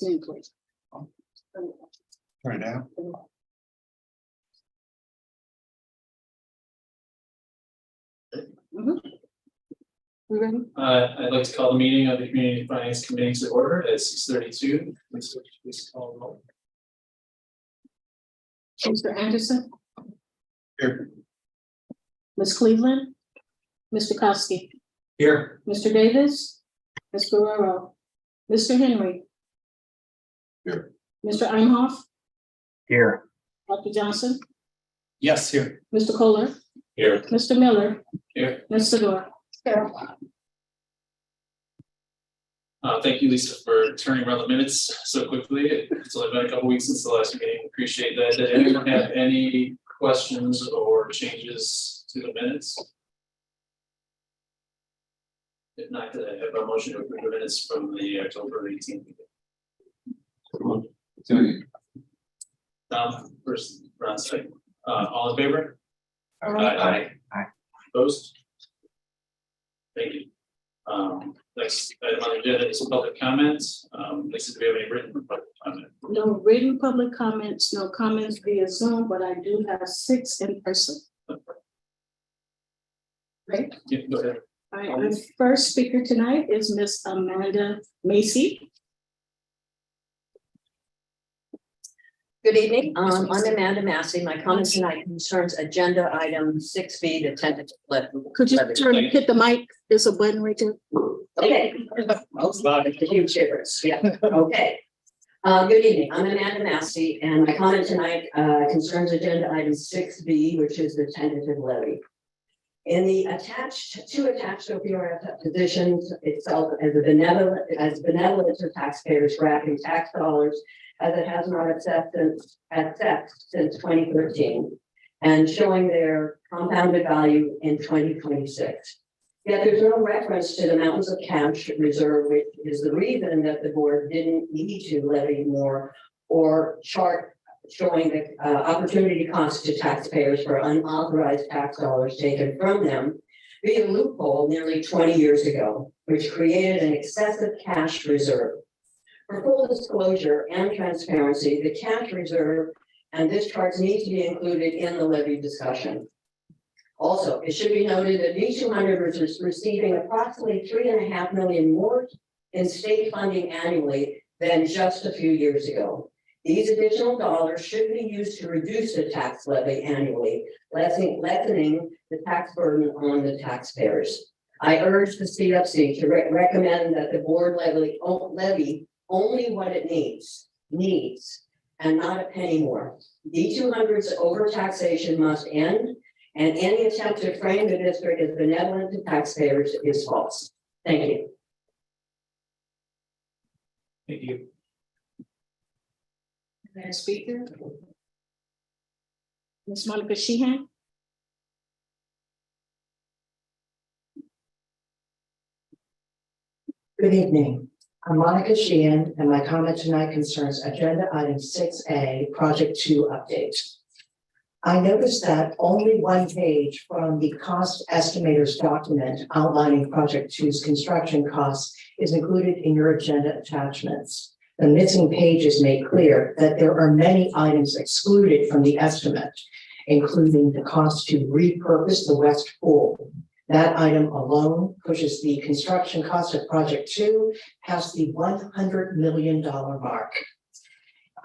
Zoom, please. Right now. We ready? I'd like to call the meeting of the Community Finance Committee to order at 6:32. Please call the roll. Mr. Anderson, Here. Ms. Cleveland, Mr. Kosky, Here. Mr. Davis, Ms. Guerrero, Mr. Henry. Here. Mr. Imhoff, Here. Dr. Johnson, Yes, here. Mr. Kohler, Here. Mr. Miller, Here. Ms. Sedor. Here. Thank you, Lisa, for turning around the minutes so quickly. It's only been a couple weeks since the last meeting. Appreciate that. Did anyone have any questions or changes to the minutes? If not, could I have a motion to approve the minutes from the October 18th meeting? First, Ron second. All in favor? Aye. Opposed? Thank you. Next item on the agenda is public comments. Lisa, do we have any written public comment? No written public comments, no comments via Zoom, but I do have 6 in person. Right? Yeah, go ahead. All right, our first speaker tonight is Miss Amanda Macy. Good evening. I'm Amanda Massey. My comment tonight concerns agenda item 6B, the tentative levy. Could you hit the mic? There's a button right there. Okay. The huge shivers. Yeah. Okay. Good evening. I'm Amanda Massey, and my comment tonight concerns agenda item 6B, which is the tentative levy. In the attached OPRF positions itself as benevolent to taxpayers, grabbing tax dollars as it has not assessed since 2013, and showing their compounded value in 2026. Yet there's no reference to the mountains of cash reserve, which is the reason that the board didn't need to levy more or chart showing the opportunity cost to taxpayers for unauthorized tax dollars taken from them via loophole nearly 20 years ago, which created an excessive cash reserve. For full disclosure and transparency, the cash reserve and discharge need to be included in the levy discussion. Also, it should be noted that D200 is receiving approximately $3.5 million more in state funding annually than just a few years ago. These additional dollars should be used to reduce the tax levy annually, lessening the tax burden on the taxpayers. I urge the CFC to recommend that the board levy only what it needs, and not a penny more. D200's overtaxation must end, and any attempt to frame the district as benevolent to taxpayers is false. Thank you. Thank you. Next speaker. Ms. Monica Sheehan. Good evening. I'm Monica Sheehan, and my comment tonight concerns agenda item 6A, Project 2 update. I noticed that only one page from the cost estimators document outlining Project 2's construction costs is included in your agenda attachments. The missing pages make clear that there are many items excluded from the estimate, including the cost to repurpose the West Pool. That item alone pushes the construction cost of Project 2 past the $100 million mark.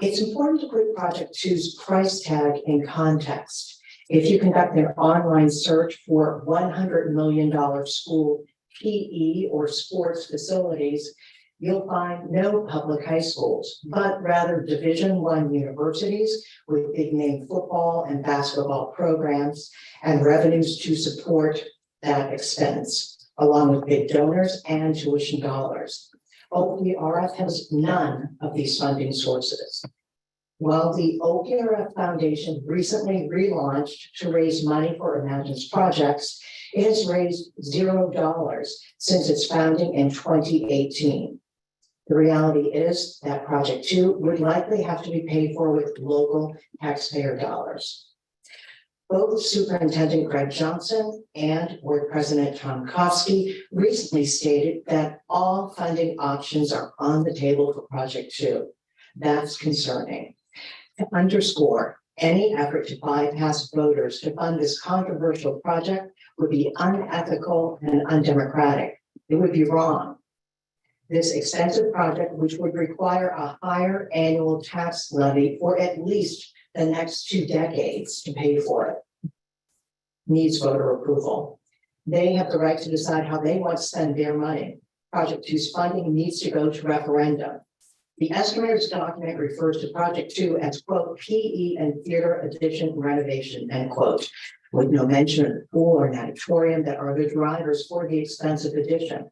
It's important to put Project 2's price tag in context. If you conduct an online search for $100 million school PE or sports facilities, you'll find no public high schools, but rather Division I universities with big name football and basketball programs and revenues to support that expense, along with big donors and tuition dollars. OPRF has none of these funding sources. While the OPRF Foundation recently relaunched to raise money for Imagine's projects, it has raised $0 since its founding in 2018. The reality is that Project 2 would likely have to be paid for with local taxpayer dollars. Both Superintendent Greg Johnson and Board President Tom Kofsky recently stated that all funding options are on the table for Project 2. That's concerning. To underscore, any effort to bypass voters to fund this controversial project would be unethical and undemocratic. It would be wrong. This expensive project, which would require a higher annual tax levy for at least the next 2 decades to pay for it, needs voter approval. They have the right to decide how they want to spend their money. Project 2's funding needs to go to referendum. The estimator's document refers to Project 2 as, quote, PE and theater addition renovation, end quote, with no mention of the pool or an auditorium that are the drivers for the expensive addition.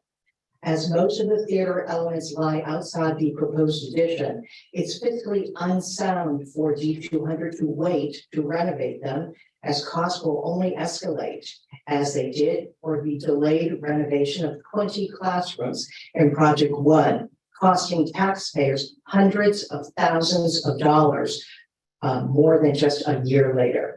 As most of the theater elements lie outside the proposed addition, it's fiscally unsound for D200 to wait to renovate them, as costs will only escalate, as they did for the delayed renovation of 20 classrooms in Project 1, costing taxpayers hundreds of thousands of dollars more than just a year later.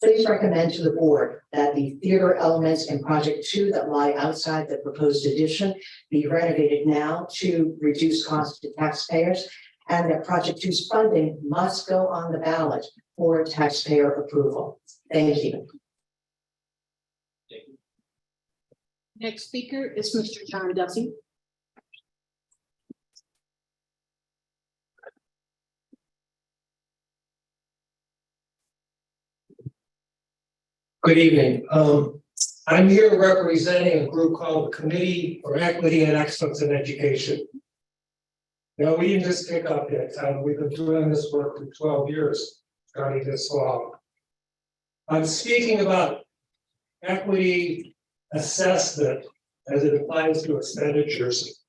Please recommend to the board that the theater elements in Project 2 that lie outside the proposed addition be renovated now to reduce costs to taxpayers, and that Project 2's funding must go on the ballot for taxpayer approval. Thank you. Next speaker is Mr. John Duffy. Good evening. I'm here representing a group called the Committee for Equity and Excellence in Education. Now, we didn't just pick up it. We've been doing this work for 12 years, starting this fall. I'm speaking about equity assessment as it applies to expenditures.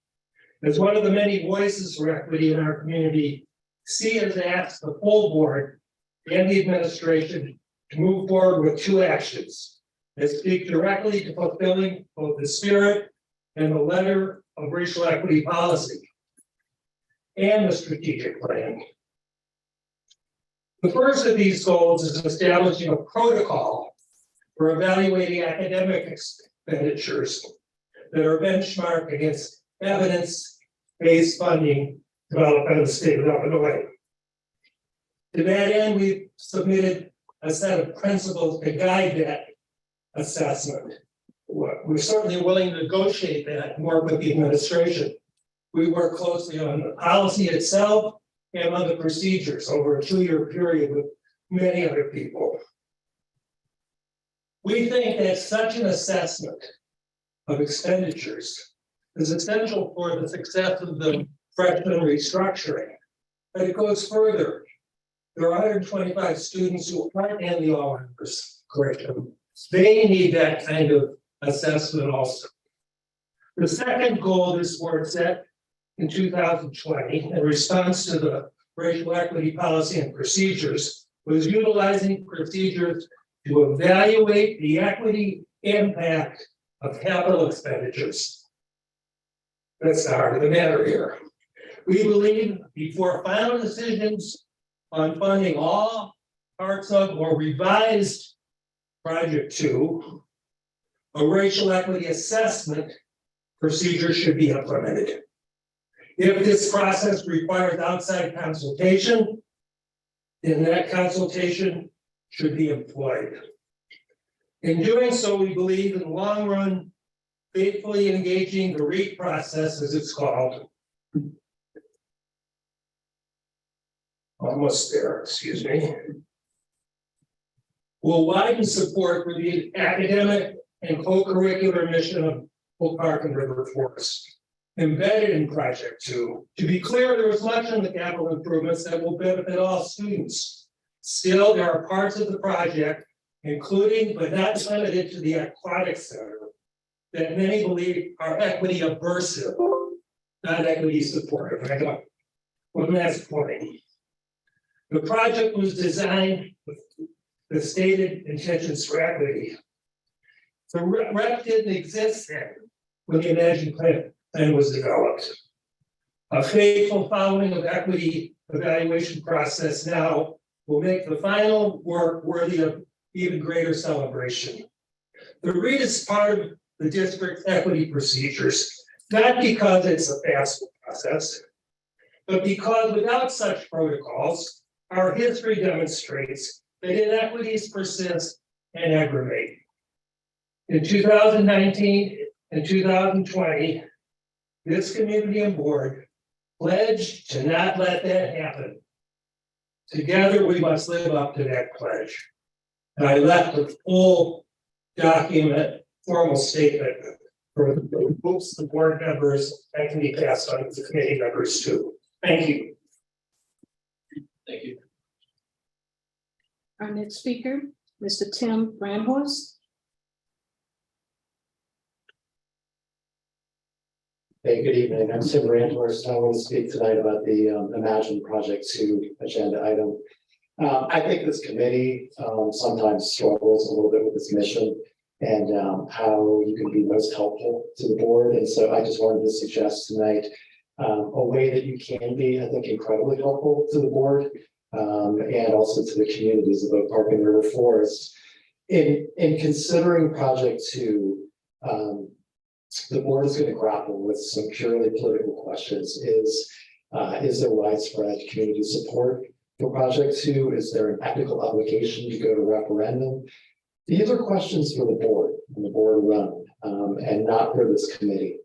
As one of the many voices for equity in our community, C has asked the full board and the administration to move forward with 2 actions that speak directly to fulfilling both the spirit and the letter of racial equity policy and the strategic plan. The first of these goals is establishing a protocol for evaluating academic expenditures that are benchmarked against evidence-based funding developed by the state of Illinois. To that end, we've submitted a set of principles to guide that assessment. We're certainly willing to negotiate that and work with the administration. We work closely on the policy itself and on the procedures over a 2-year period with many other people. We think that such an assessment of expenditures is essential for the success of the freshman restructuring, but it goes further. There are 125 students who aren't in the all-honors curriculum. They need that kind of assessment also. The second goal this board set in 2020 in response to the racial equity policy and procedures was utilizing procedures to evaluate the equity impact of capital expenditures. That's the heart of the matter here. We believe before final decisions on funding all parts of or revised Project 2, a racial equity assessment procedure should be implemented. If this process requires outside consultation, then that consultation should be employed. In doing so, we believe in the long run, faithfully engaging the REAP process, as it's called. Almost there, excuse me. Will widen support for the academic and co-curricular mission of Oak Park and River Forest, embedded in Project 2. To be clear, there is much in the capital improvements that will benefit all students. Still, there are parts of the project, including but not limited to the aquatic center, that many believe are equity aversive, not equity supportive. I got one last point. The project was designed with the stated intentions for equity. The REP didn't exist then when the Imagine Plan was developed. A faithful following of equity evaluation process now will make the final work worthy of even greater celebration. The REIT is part of the district's equity procedures, not because it's a fast process, but because without such protocols, our history demonstrates that inequities persist and aggravate. In 2019 and 2020, this community and board pledged to not let that happen. Together, we must live up to that pledge. And I left a full document, formal statement for the board members that can be passed on to the committee members too. Thank you. Thank you. Our next speaker, Mr. Tim Brandhorst. Hey, good evening. I'm Tim Randhorst. I want to speak tonight about the Imagine Project 2 agenda item. I think this committee sometimes struggles a little bit with its mission and how you can be most helpful to the board. And so I just wanted to suggest tonight a way that you can be, I think, incredibly helpful to the board and also to the communities of both Park and River Forest. In considering Project 2, the board is going to grapple with some purely political questions. Is there widespread community support for Project 2? Is there an ethical obligation to go to referendum? These are questions for the board and the board alone, and not for this committee.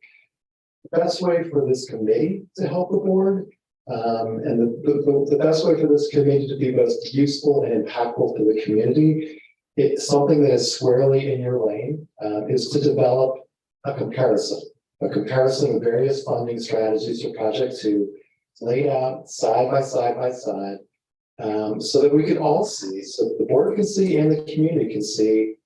The best way for this committee to help the board, and the best way for this committee to be both useful and impactful to the community, it's something that is squarely in your lane, is to develop a comparison of various funding strategies for Project 2, laid out side by side by side, so that we can all see, so the board can see and the community can see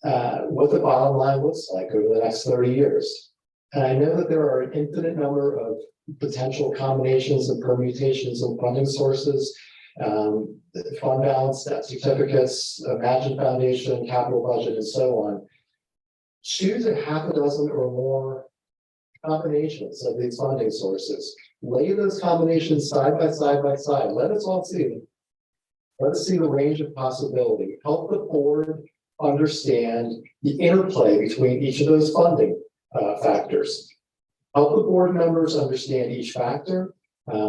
what the bottom line looks like over the next 30 years. And I know that there are an infinite number of potential combinations and permutations of funding sources, fund balance, debt certificates, Imagine Foundation, capital budget, and so on. Choose a half a dozen or more combinations of these funding sources. Lay those combinations side by side by side. Let us all see them. Let us see the range of possibility. Help the board understand the interplay between each of those funding factors. Help the board members understand each factor,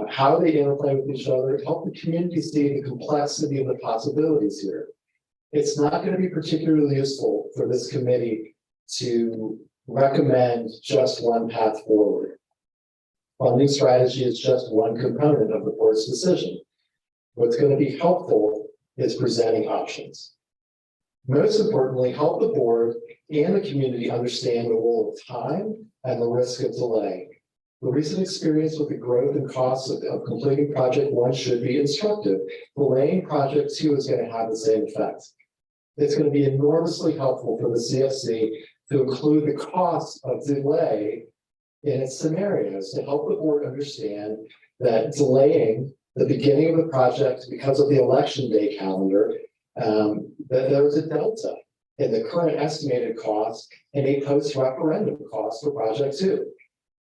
how they interplay with each other. Help the community see the complexity of the possibilities here. It's not going to be particularly useful for this committee to recommend just one path forward. Funding strategy is just one component of the board's decision. What's going to be helpful is presenting options. Most importantly, help the board and the community understand the role of time and the risk of delay. The recent experience with the growth and costs of completing Project 1 should be instructive. Delaying Project 2 is going to have the same effect. It's going to be enormously helpful for the CFC to include the cost of delay in its scenarios to help the board understand that delaying the beginning of the project because of the election day calendar, that there was a delta in the current estimated cost and a post-referendum cost for Project 2.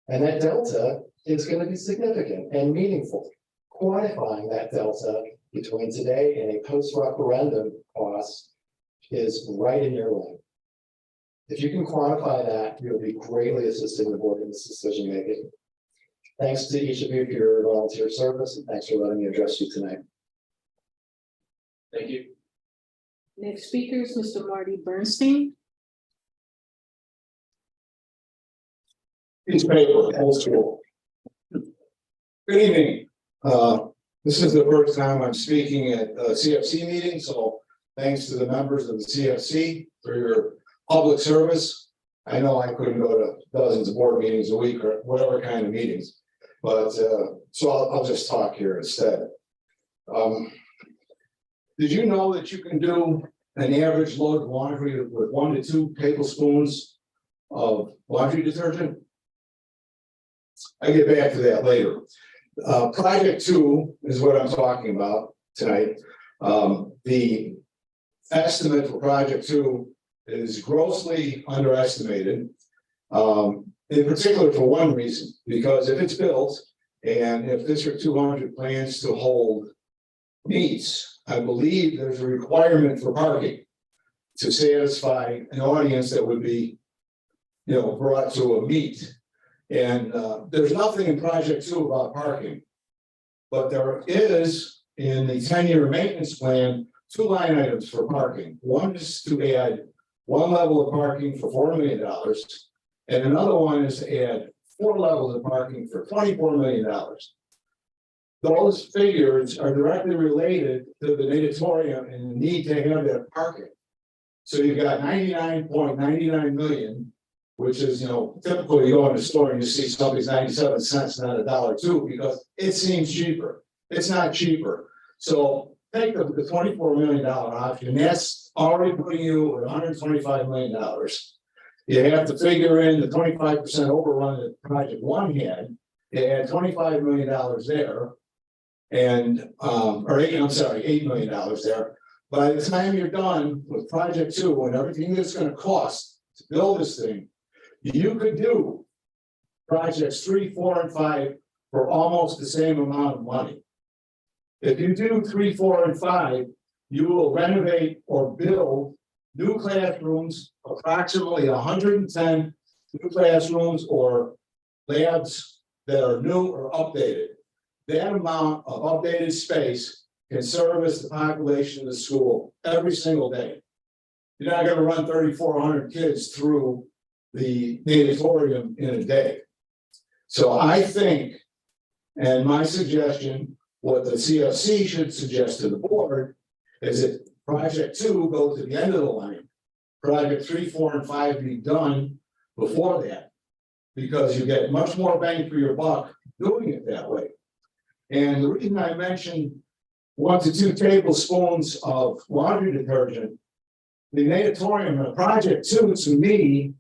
And that delta is going to be significant and meaningful. Quantifying that delta between today and a post-referendum cost is right in your lane. If you can quantify that, you'll be greatly assisting the board in this decision making. Thanks to each of you for your volunteer service, and thanks for letting me address you tonight. Thank you. Next speaker is Mr. Marty Bernstein. Piece of paper, old school. Good evening. This is the first time I'm speaking at a CFC meeting, so thanks to the members of the CFC for your public service. I know I couldn't go to dozens of board meetings a week or whatever kind of meetings, but so I'll just talk here instead. Did you know that you can do an average load of laundry with 1 to 2 tablespoons of laundry detergent? I get back to that later. Project 2 is what I'm talking about tonight. The estimate for Project 2 is grossly underestimated, in particular for one reason, because if it's built and if District 200 plans to hold meets, I believe there's a requirement for parking. to satisfy an audience that would be, brought to a meet. And there's nothing in project 2 about parking. But there is in the 10-year maintenance plan, 2 line items for parking. One is to add 1 level of parking for $4 million. And another one is to add 4 levels of parking for $24 million. Those figures are directly related to the natatorium and the need to have that parking. So you've got 99.99 million, which is, typically you go in the store and you see something's 97 cents, not $1.02, because it seems cheaper. It's not cheaper. So take the $24 million option, that's already putting you at $125 million. You have to figure in the 25% overrun that project 1 had. You add $25 million there. And $8 million there. By the time you're done with project 2 and everything that's going to cost to build this thing, you could do projects 3, 4, and 5 for almost the same amount of money. If you do 3, 4, and 5, you will renovate or build new classrooms, approximately 110 new classrooms or labs that are new or updated. That amount of updated space can service the population of the school every single day. You're not going to run 3,400 kids through the natatorium in a day. So I think, and my suggestion, what the CFC should suggest to the board is that project 2 go to the end of the line. Project 3, 4, and 5 be done before that, because you get much more bang for your buck doing it that way. And the reason I mentioned 1 to 2 tablespoons of laundry detergent, the natatorium in project 2 to me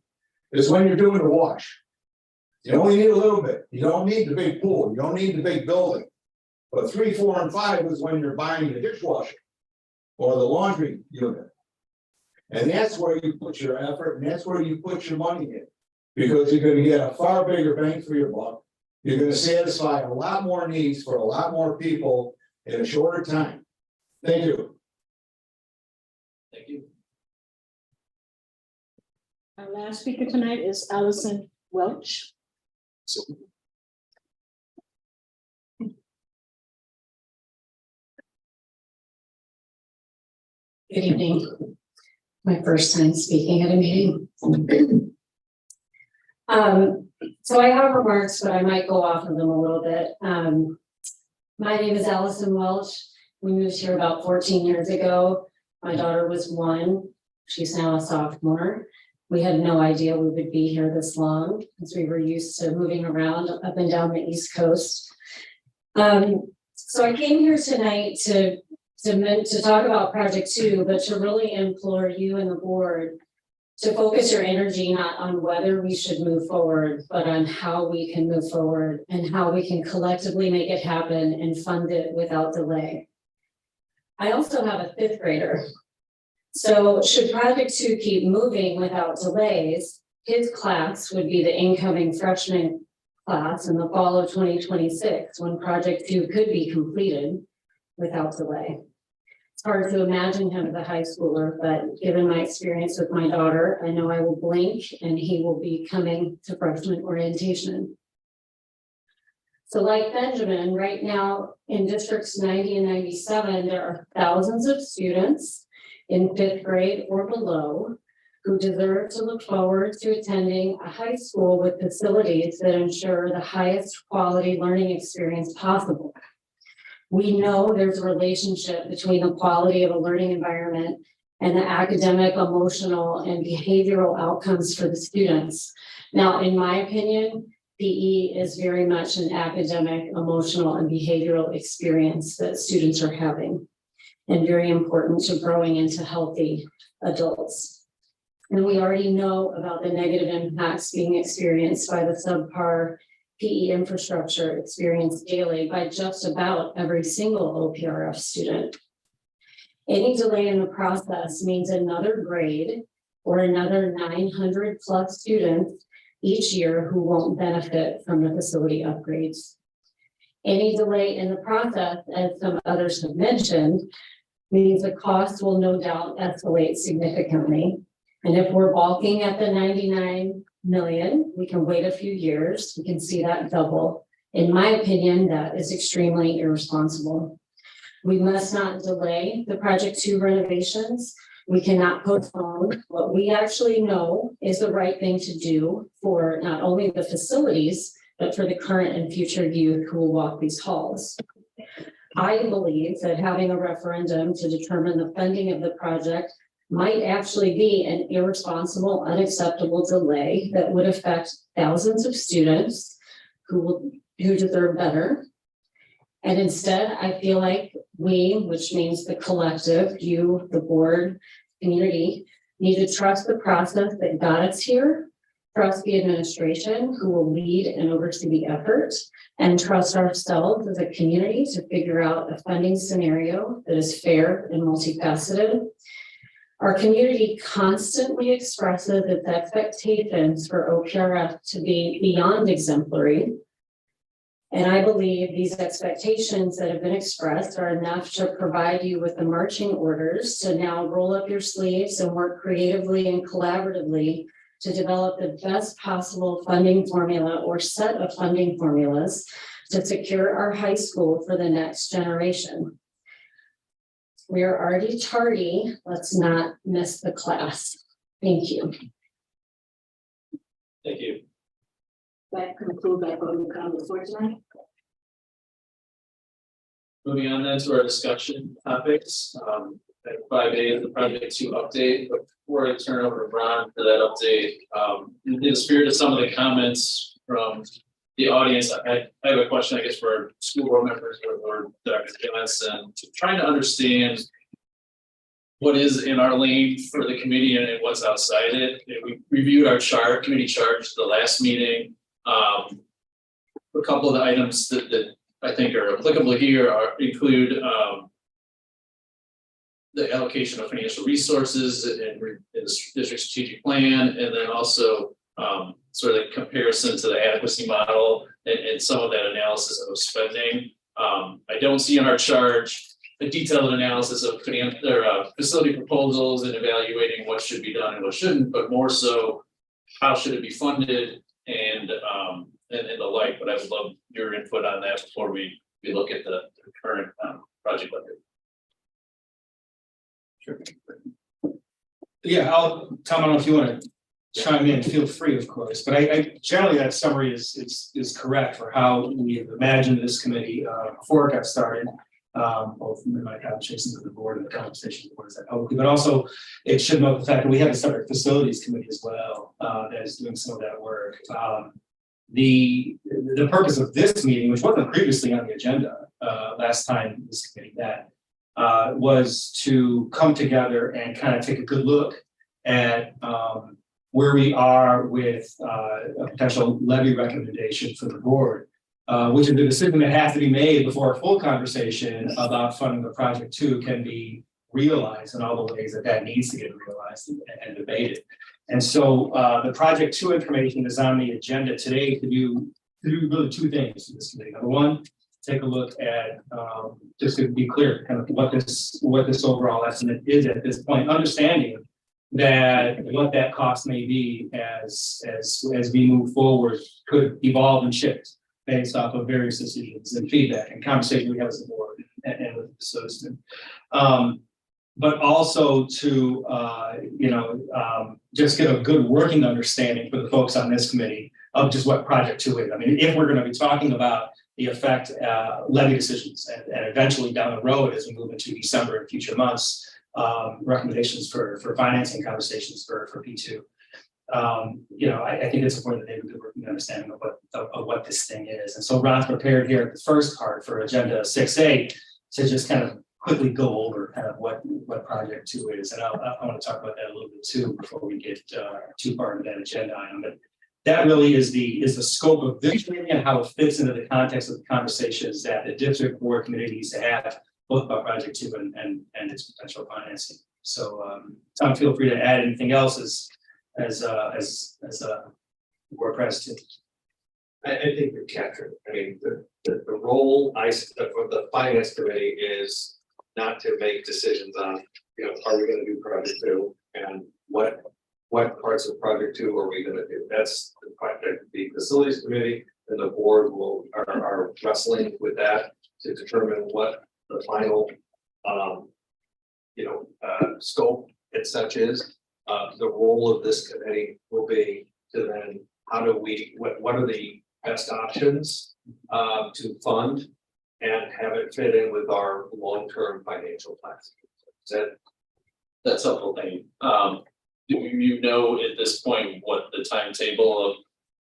is when you're doing a wash. You only need a little bit. You don't need the big pool. You don't need the big building. But 3, 4, and 5 is when you're buying the dishwasher or the laundry unit. And that's where you put your effort and that's where you put your money in, because you're going to get a far bigger bang for your buck. You're going to satisfy a lot more needs for a lot more people in a shorter time. Thank you. Thank you. Our last speaker tonight is Allison Welch. Good evening. My first time speaking at a meeting. So I have remarks, but I might go off of them a little bit. My name is Allison Welch. We moved here about 14 years ago. My daughter was 1. She's now a sophomore. We had no idea we would be here this long, because we were used to moving around up and down the East Coast. So I came here tonight to talk about project 2, but to really implore you and the board to focus your energy not on whether we should move forward, but on how we can move forward and how we can collectively make it happen and fund it without delay. I also have a 5th grader. So should project 2 keep moving without delays, his class would be the incoming freshman class in the fall of 2026, when project 2 could be completed without delay. It's hard to imagine him as a high schooler, but given my experience with my daughter, I know I will blink and he will be coming to freshman orientation. So like Benjamin, right now in districts 90 and 97, there are thousands of students in 5th grade or below who deserve to look forward to attending a high school with facilities that ensure the highest quality learning experience possible. We know there's a relationship between the quality of a learning environment and the academic, emotional, and behavioral outcomes for the students. Now, in my opinion, PE is very much an academic, emotional, and behavioral experience that students are having, and very important to growing into healthy adults. And we already know about the negative impacts being experienced by the subpar PE infrastructure experienced daily by just about every single OPRF student. Any delay in the process means another grade or another 900 plus students each year who won't benefit from the facility upgrades. Any delay in the process, as some others have mentioned, means the cost will no doubt escalate significantly. And if we're balking at the 99 million, we can wait a few years, we can see that double. In my opinion, that is extremely irresponsible. We must not delay the Project 2 renovations. We cannot postpone what we actually know is the right thing to do for not only the facilities, but for the current and future youth who will walk these halls. I believe that having a referendum to determine the funding of the project might actually be an irresponsible, unacceptable delay that would affect thousands of students who deserve better. And instead, I feel like we, which means the collective, you, the board, community, need to trust the process that got us here, trust the administration who will lead and oversee the effort, and trust ourselves as a community to figure out a funding scenario that is fair and multifaceted. Our community constantly expresses its expectations for OPRF to be beyond exemplary. And I believe these expectations that have been expressed are enough to provide you with the marching orders to now roll up your sleeves and work creatively and collaboratively to develop the best possible funding formula or set of funding formulas to secure our high school for the next generation. We are already tardy. Let's not miss the class. Thank you. Thank you. That concludes our public comment for tonight. Moving on then to our discussion topics. At 5A, the Project 2 update. But before I turn over to Ron for that update, in the spirit of some of the comments from the audience, I have a question, I guess, for school board members or Dr. Gillis, and trying to understand what is in our lane for the committee and what's outside it. We reviewed our committee charge the last meeting. A couple of the items that I think are applicable here include the allocation of financial resources in the district strategic plan, and then also sort of the comparison to the adequacy model and some of that analysis of spending. I don't see in our charge a detailed analysis of facility proposals and evaluating what should be done and what shouldn't, but more so how should it be funded and the like. But I would love your input on that before we look at the current project budget. Sure. Yeah, Tom, I don't know if you want to chime in, feel free, of course, but I generally that summary is correct for how we have imagined this committee before it got started. Both in my conversations with the board and the conversation with the board is that publicly, but also it should note the fact that we have a separate facilities committee as well that is doing some of that work. The purpose of this meeting, which wasn't previously on the agenda last time this committee met, was to come together and kind of take a good look at where we are with a potential levy recommendation for the board, which is a decision that has to be made before a full conversation about funding the Project 2 can be realized in all the ways that needs to get realized and debated. And so the Project 2 information is on the agenda today to do really two things in this committee. Number one, take a look at, just to be clear, kind of what this overall estimate is at this point, understanding that what that cost may be as we move forward could evolve and shift based off of various decisions and feedback and conversation we have as a board and with the associate. But also to just get a good working understanding for the folks on this committee of just what Project 2 is. I mean, if we're going to be talking about the effect levy decisions and eventually down the road as we move into December and future months, recommendations for financing conversations for P2. I think it's important that they have a good working understanding of what this thing is. And so Ron's prepared here at the first part for Agenda 6A to just kind of quickly go over kind of what Project 2 is. And I want to talk about that a little bit too before we get too far into that agenda item. But that really is the scope of this meeting and how it fits into the context of the conversations that the district board committee needs to have both about Project 2 and its potential financing. So Tom, feel free to add anything else as a board president. I think you're captured. I mean, the role of the finance committee is not to make decisions on, are we gonna do project two? And what parts of project two are we gonna do? That's the project, the facilities committee and the board are wrestling with that to determine what the final, scope and such is. The role of this committee will be to then, what are the best options to fund and have it fit in with our long-term financial plans. That's helpful, thank you. Do you know at this point what the timetable of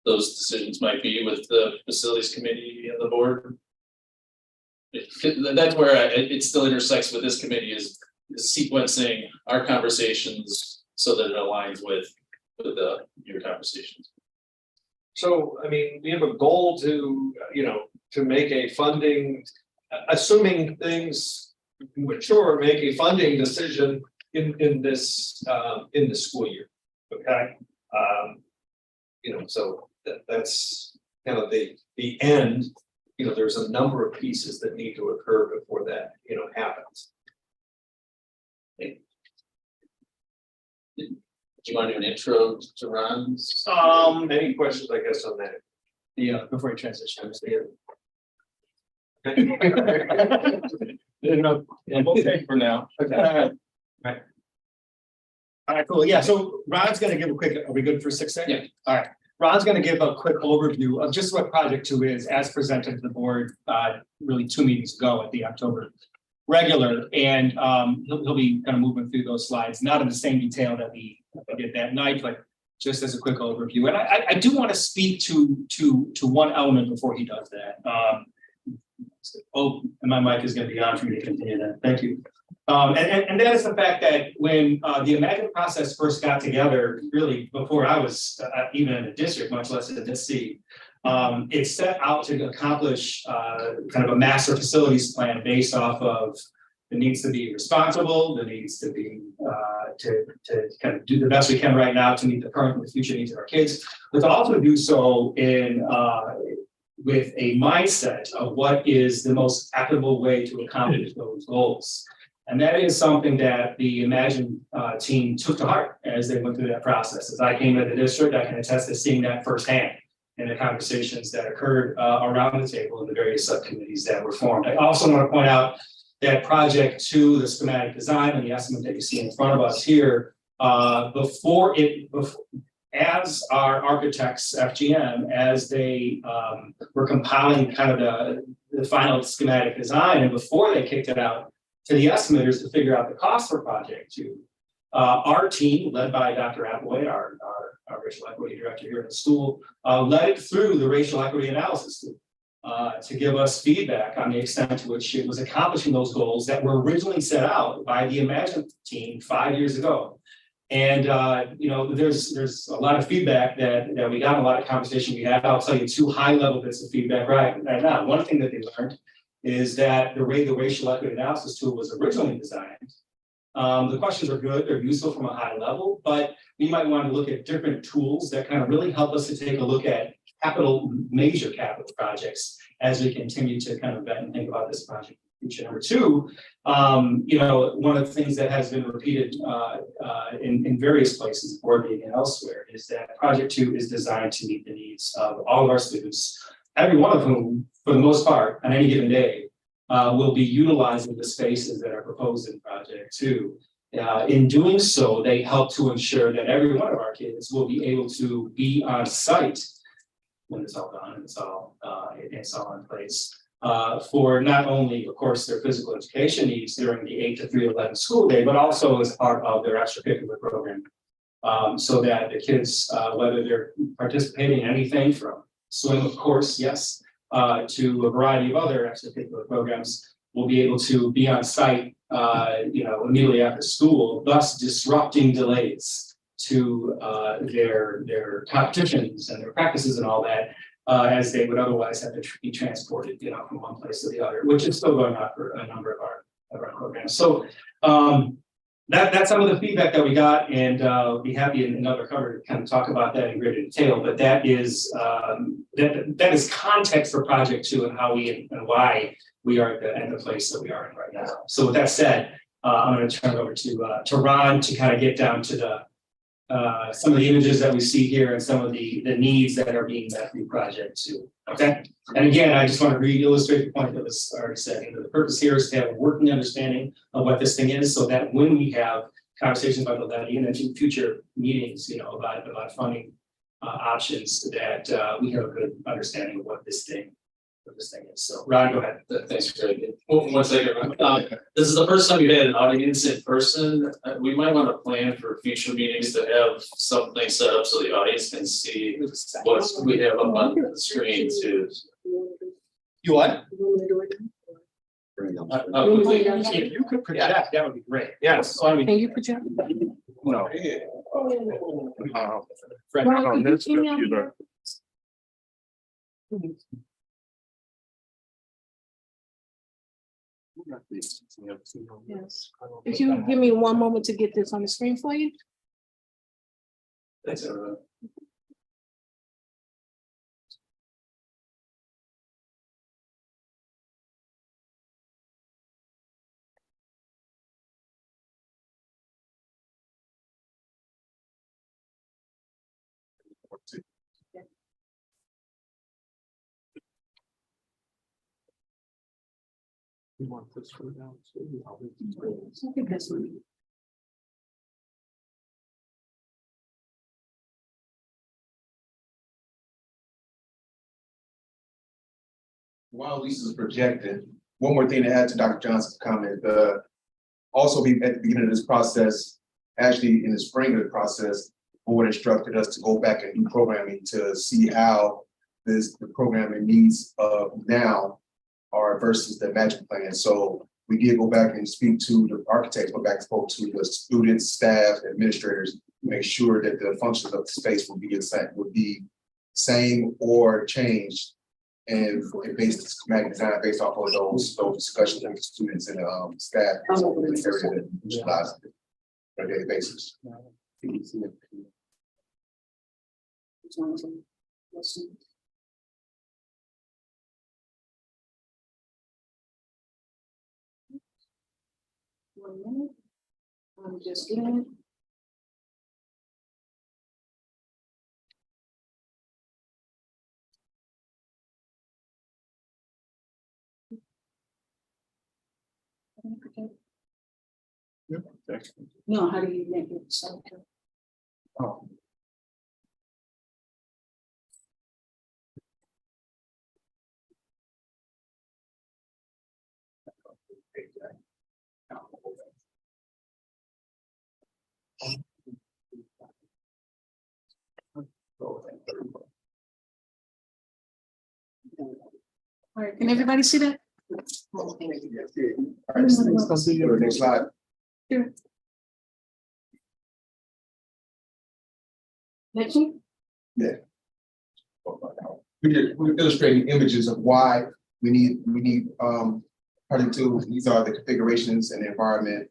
those decisions might be with the facilities committee and the board? That's where it still intersects with this committee is sequencing our conversations so that it aligns with your conversations. So, I mean, we have a goal to, to make a funding, assuming things mature, make a funding decision in this school year. Okay. So that's kind of the end. There's a number of pieces that need to occur before that, happens. Do you want to do an intro to Ron's? Any questions, I guess, on that? Yeah, before you transition. I'm okay for now. Okay. Right. All right, cool. Yeah, so Ron's gonna give a quick, are we good for 6 seconds? Yeah. All right. Ron's gonna give a quick overview of just what project two is as presented to the board, really 2 meetings ago at the October regular. And he'll be kind of moving through those slides, not in the same detail that we did that night, but just as a quick overview. And I do want to speak to one element before he does that. And my mic is going to be on for me to continue that. Thank you. And that is the fact that when the Imagine process first got together, really before I was even in the district, much less in this seat, it set out to accomplish kind of a master facilities plan based off of the needs to be responsible, the needs to be to kind of do the best we can right now to meet the current and the future needs of our kids, but to also do so in with a mindset of what is the most equitable way to accomplish those goals. And that is something that the Imagine team took to heart as they went through that process. As I came to the district, I can attest to seeing that firsthand in the conversations that occurred around the table in the various subcommittees that were formed. I also want to point out that project two, the schematic design and the estimate that you see in front of us here, as our architects, FGM, as they were compiling kind of the final schematic design, and before they kicked it out to the estimators to figure out the cost for project two, our team, led by Dr. Appleway, our racial equity director here at the school, led it through the racial equity analysis tool to give us feedback on the extent to which it was accomplishing those goals that were originally set out by the Imagine team 5 years ago. And there's a lot of feedback that we got, a lot of conversation we had. I'll tell you 2 high-level bits of feedback right now. One thing that they learned is that the way the racial equity analysis tool was originally designed, the questions are good, they're useful from a high level, but we might want to look at different tools that kind of really help us to take a look at major capital projects as we continue to kind of vet and think about this project. Number 2, one of the things that has been repeated in various places, board meeting and elsewhere, is that project 2 is designed to meet the needs of all of our students, every one of whom, for the most part, on any given day, will be utilizing the spaces that are proposed in project 2. In doing so, they help to ensure that every one of our kids will be able to be on site when it's all done and it's all in place. For not only, of course, their physical education needs during the 8 to 3:11 school day, but also as part of their extracurricular program. So that the kids, whether they're participating in anything from swim, of course, yes, to a variety of other extracurricular programs, will be able to be on site, immediately after school, thus disrupting delays to their competitions and their practices and all that. As they would otherwise have to be transported, from one place to the other, which is still going on for a number of our programs. So that's some of the feedback that we got, and I'll be happy in another cover to kind of talk about that in greater detail. But that is context for project 2 and how and why we are at the place that we are in right now. So with that said, I'm going to turn it over to Ron to kind of get down to the some of the images that we see here and some of the needs that are being met through project two. Okay. And again, I just want to re-illustrate the point that was already said. You know, the purpose here is to have a working understanding of what this thing is, so that when we have conversations about the levy and in future meetings, you know, about funding options, that we have a good understanding of what this thing is. So Ron, go ahead. Thanks for taking it. One second. This is the first time you had an audience in person. We might want to plan for future meetings to have something set up so the audience can see what we have up on the screen too. You what? Quickly. If you could project, that would be great. Yes. Why don't we- Can you project? No. Fred, Ron, on could you this email me computer. Yes. If you give me one moment to get this on the screen for you. Thanks, everyone. We want this for now. I think that's fine. While Lisa's projected, one more thing to add to Dr. Johnson's comment, also be at the beginning of this process, actually in the spring of the process, the board instructed us to go back and do programming to see how the programming needs of now are versus the matching plan. So we did go back and speak to the architects, go back and spoke to the students, staff, administrators, to make sure that the functions of the space will be same or changed. And based the schematic design based off of those discussions with the students and staff in the area that utilize it on a daily basis. One minute. I'm just getting it. No, how do you make it? So, Oh. all right, can everybody see that? All right, let's see the next slide. Sure. Next one? We're illustrating images of why we need project two. These are the configurations and the environment.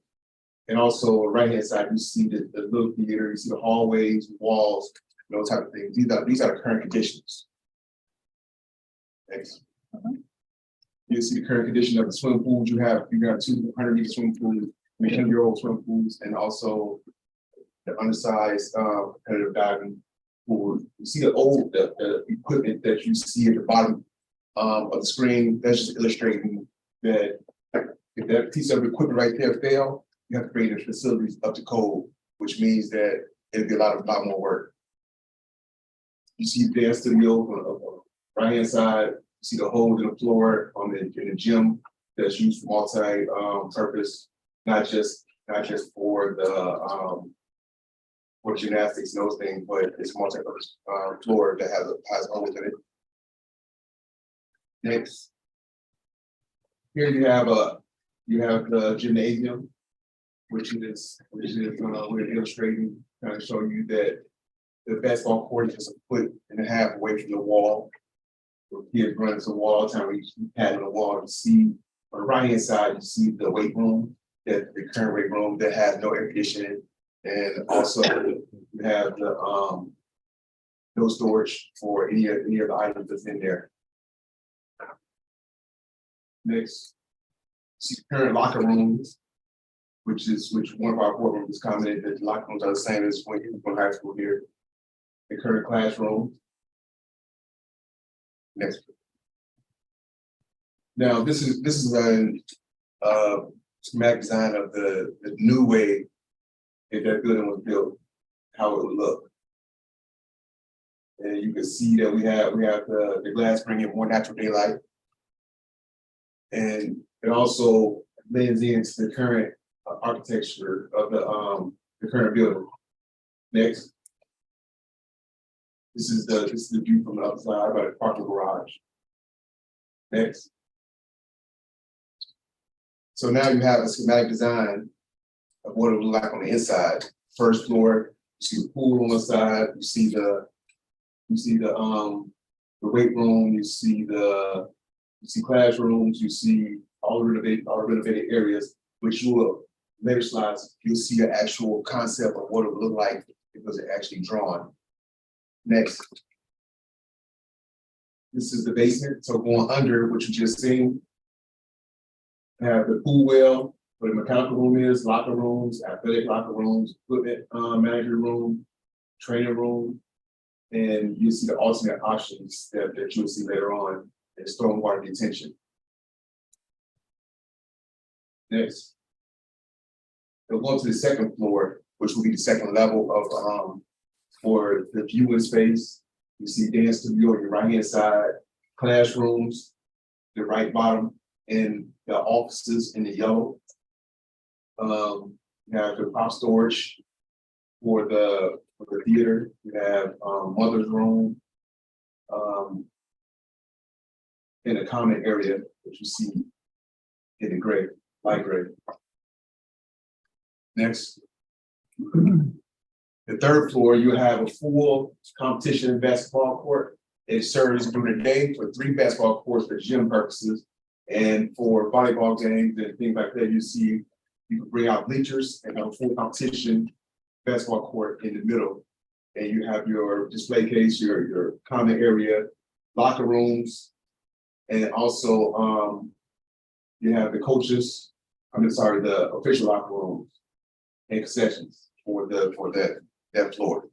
And also right hand side, you see the little theater, you see the hallways, walls, those type of things. These are the current conditions. Next. You see the current condition of the swimming pools. You got 200-meter swimming pools, 100-year-old swimming pools, and also the undersized competitive diving pool. You see the equipment that you see at the bottom of the screen. That's just illustrating that if that piece of equipment right there fail, you have to bring the facilities up to code, which means that it'll be a lot more work. You see the dance studio on the right hand side. You see the holes in the floor in the gym that's used for multi purpose, not just for the for gymnastics and those things, but it's multi-purpose floor that has holes in it. Next, here you have the gymnasium, which is we're illustrating, kind of show you that the basketball court is just a foot and a half away from the wall. Where kids run to the wall all the time, you pad on the wall. You see on the right hand side, you see the weight room, the current weight room that has no air conditioning, and also you have the no storage for any of the items that's in there. Next, see current locker rooms, which one of our board members commented that the locker rooms are the same as when you were in high school here. The current classroom. Next. Now, this is a schematic design of the new way that building was built, how it would look. And you can see that we have the glass bringing more natural daylight. And it also blends into the current architecture of the current building. Next. This is the view from the other side by the parking garage. Next. So now you have a schematic design of what it would look like on the inside. First floor, you see the pool on the side, you see the weight room, you see classrooms, you see all the renovated areas, which you will later slides, you'll see the actual concept of what it would look like if it was actually drawn. Next. This is the basement, so going under what you just seen. Have the pool well, where the mechanical room is, locker rooms, athletic locker rooms, equipment manager room, training room, and you see the alternate options that you'll see later on in stormwater detention. Next. They'll go to the second floor, which will be the second level of for the viewing space. You see dance studio on your right hand side, classrooms, the right bottom, and the offices in the yellow. You have the prop storage for the theater. You have mother's room, in a common area that you see in the gray, light gray. Next. The third floor, you have a full competition basketball court. It serves during the day for 3 basketball courts for gym purposes. And for volleyball games and things like that, you can bring out bleachers and have a full competition basketball court in the middle. And you have your display case, your common area, locker rooms, and also you have the coaches, the official locker rooms and concessions for that floor.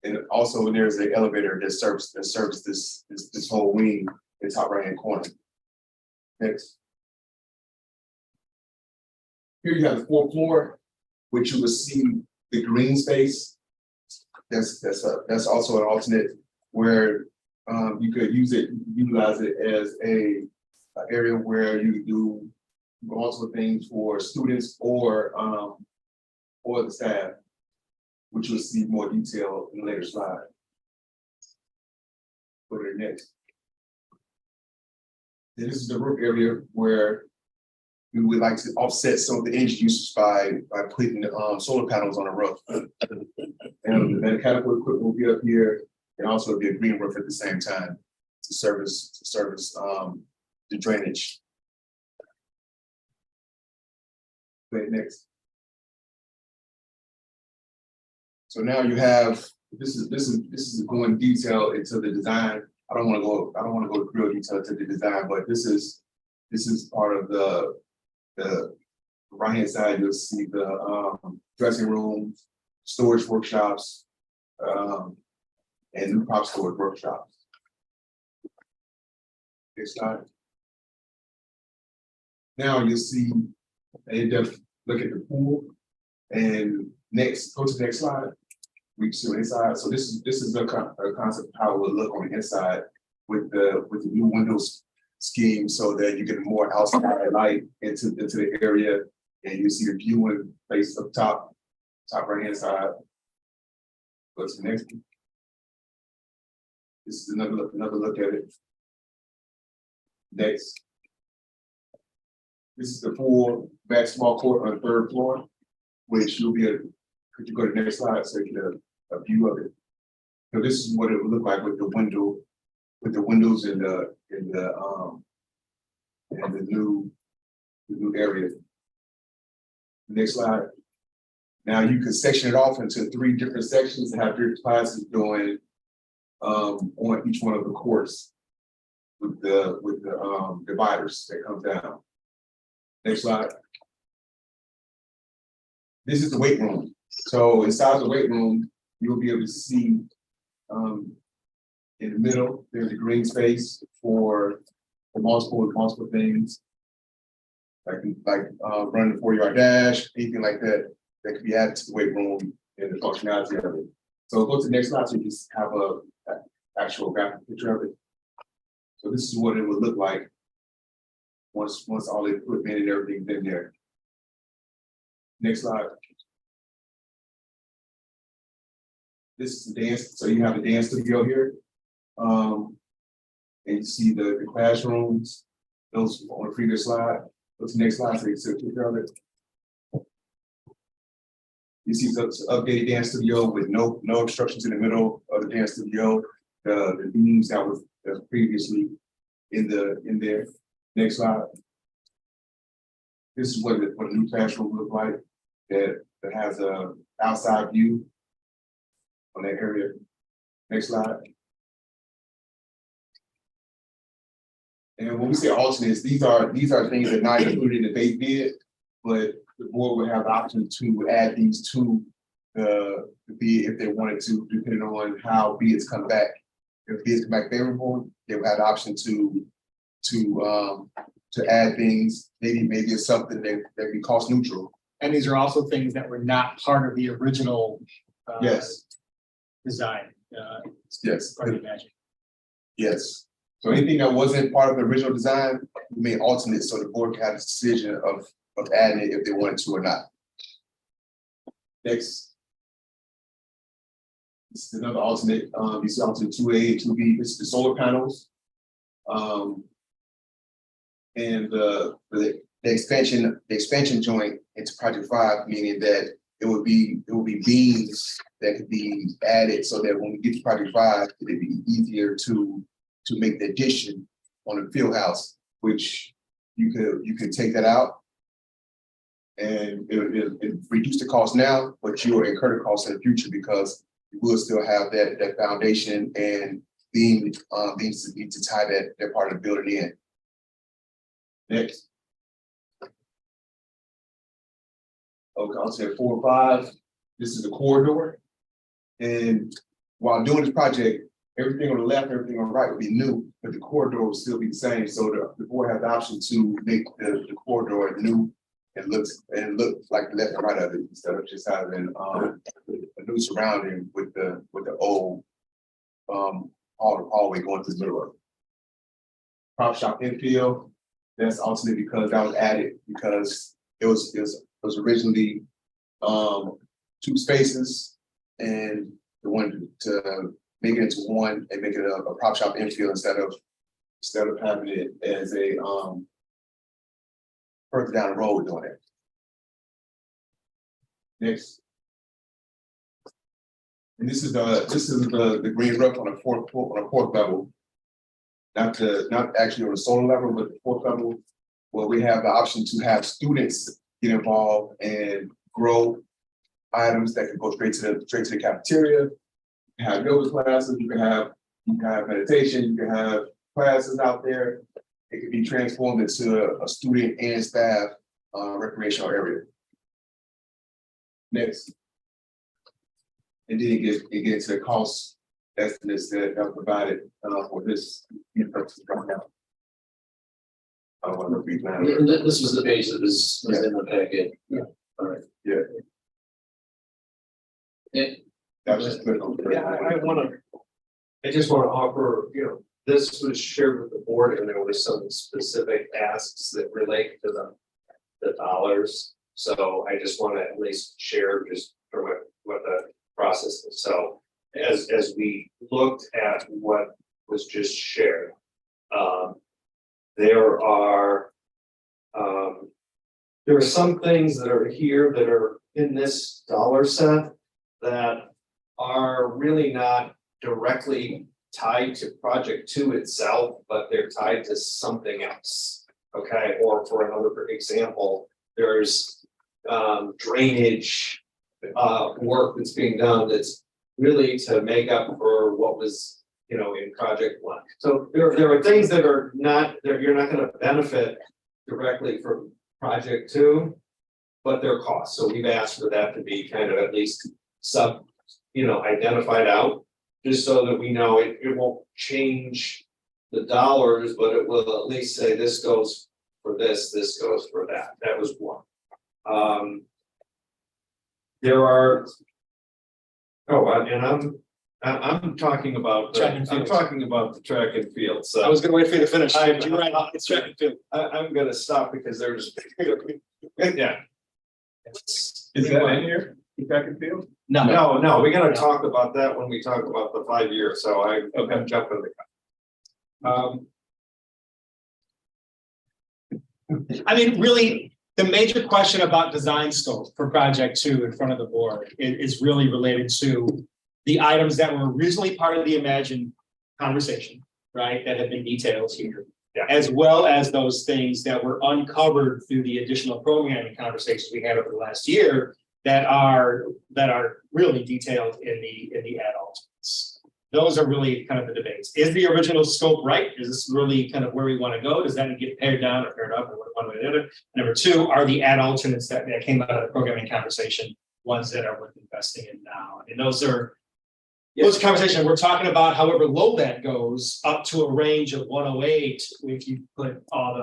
And also there's an elevator that serves this whole wing in the top right hand corner. Next. Here you have the 4th floor, which you will see the green space. That's also an alternate where you could utilize it as a area where you do multiple things for students or the staff, which you'll see more detail in a later slide. Go to the next. This is the roof area where we would like to offset some of the energy usage by putting solar panels on the roof. And the mechanical equipment will be up here, and also be a green roof at the same time to service the drainage. Okay, next. So now you have this is going detail into the design. I don't want to go real detail to the design, but this is part of the right hand side. You'll see the dressing rooms, storage workshops, and new prop storage workshops. Next slide. Now you'll see look at the pool, and next go to the next slide. We see inside. So this is a concept of how it would look on the inside with the new windows scheme, so that you get more outside light into the area, and you see the viewing face up top right hand side. Go to the next one. This is another look at it. Next. This is the full basketball court on the 3rd floor, which you'll be able to, could you go to the next slide so you get a view of it. So this is what it would look like with the windows in the new area. Next slide. Now you can section it off into 3 different sections and have different classes going on each one of the courts. with the dividers that comes down. Next slide. This is the weight room. So inside the weight room, you'll be able to see in the middle, there's a green space for multiple things. Like running the 40-yard dash, anything like that, that could be added to the weight room and the functionality of it. So go to the next slide so you can have a actual graphic picture of it. So this is what it would look like once all the equipment and everything's in there. Next slide. This is the dance, so you have a dance studio here. And you see the classrooms, those on the previous slide. Go to the next slide so you can see a picture of it. You see the updated dance studio with no obstructions in the middle of the dance studio. The beams that was previously in there. Next slide. This is what the new classroom look like that has a outside view on that area. Next slide. And when we say alternates, these are things that not included in the base bid, but the board would have the option to add these to the bid if they wanted to, depending on how bids come back. If bids come back favorable, they would have the option to add things, maybe it's something that be cost neutral. And these are also things that were not part of the original Yes, design. yes, Part of the magic. yes. So anything that wasn't part of the original design, we made alternate so the board can have a decision of adding it if they wanted to or not. Next. This is another alternate. You see alternate 2A and 2B. This is the solar panels. And the expansion joint into project 5, meaning that it would be beams that could be added so that when we get to project 5, it'd be easier to make the addition on the field house, which you could take that out. And it reduce the cost now, but you will incur the cost in the future because you will still have that foundation and beams to tie that part of the building in. Next. Okay, I'll say 4 or 5. This is the corridor. And while doing this project, everything on the left, everything on the right would be new, but the corridor will still be the same. So the board has the option to make the corridor new and look like the left and right of it instead of just having a new surrounding with the old hallway going to the middle of it. Prop shop infield, that's also because that was added because it was originally 2 spaces and the one to make it into one and make it a prop shop infield instead of having it as a further down the road doing it. Next. And this is the green roof on a fourth level. Not actually on the solar level, but the 4th level, where we have the option to have students get involved and grow items that can go straight to the cafeteria. You can have yoga classes, you can have meditation, you can have classes out there. It can be transformed into a student and staff recreational area. Next. And then it gets the cost estimates that are provided for this purpose right now. I don't want to repeat that. This was the page that was in the packet. Yeah. All right. Yeah. That was just good. I just want to offer, this was shared with the board and there were some specific asks that relate to the dollars. So I just want to at least share just for what the process is. So as we looked at what was just shared, there are some things that are here that are in this dollar set that are really not directly tied to project 2 itself, but they're tied to something else. Okay, or for another example, there's drainage work that's being done that's really to make up for what was you know, in project one. So there are things that are not, that you're not gonna benefit directly from project two, but their costs. So we've asked for that to be kind of at least identified out, just so that we know it won't change the dollars, but it will at least say this goes for this goes for that. That was one. There are. Oh, and I'm talking about, Track and I'm field. talking about the track and field, so. I was gonna wait for you to finish. I'm You're right, it's track and field. I'm gonna stop because there's, yeah. Is that in here? Track and field? No, we're gonna talk about that when we talk about the 5 years, so I'm jumping the gun. I mean, really, the major question about design scope for project two in front of the board is really related to the items that were originally part of the Imagine conversation, right, that have been detailed here. Yeah. As well as those things that were uncovered through the additional programming conversations we had over the last year that are really detailed in the add-ons. Those are really kind of the debates. Is the original scope right? Is this really kind of where we want to go? Does that get pared down or pared up or one way or the other? Number two, are the add alternates that came out of the programming conversation ones that are worth investing in now? And those are conversations we're talking about, however low that goes, up to a range of 108 if you put all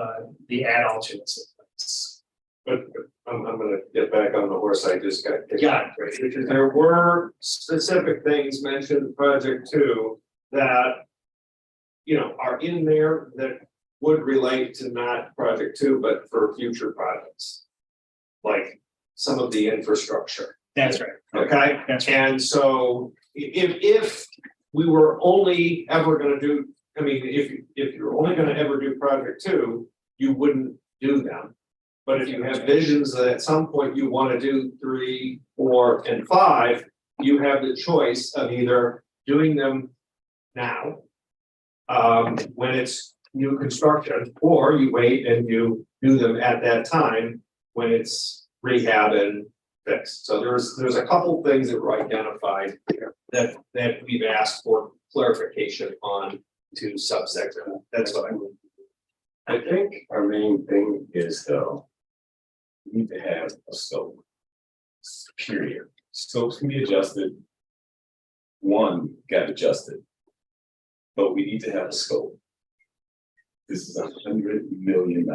the add alternates in place. But I'm gonna get back on the horse I just got. Yeah. There were specific things mentioned in project two that, you know, are in there that would relate to not project two, but for future projects. Like some of the infrastructure. That's right. Okay, That's right. and so if we were only ever gonna do, I mean, if you're only gonna ever do project two, you wouldn't do them. But if you have visions that at some point you wanna do 3, 4, and 5, you have the choice of either doing them now. When it's new construction, or you wait and you do them at that time when it's rehab and fixed. So there's a couple things that were identified that we've asked for clarification on to subsection. That's what I think our main thing is though, we need to have a scope. Period. Scopes can be adjusted. One got adjusted. But we need to have a scope. This is $100 million.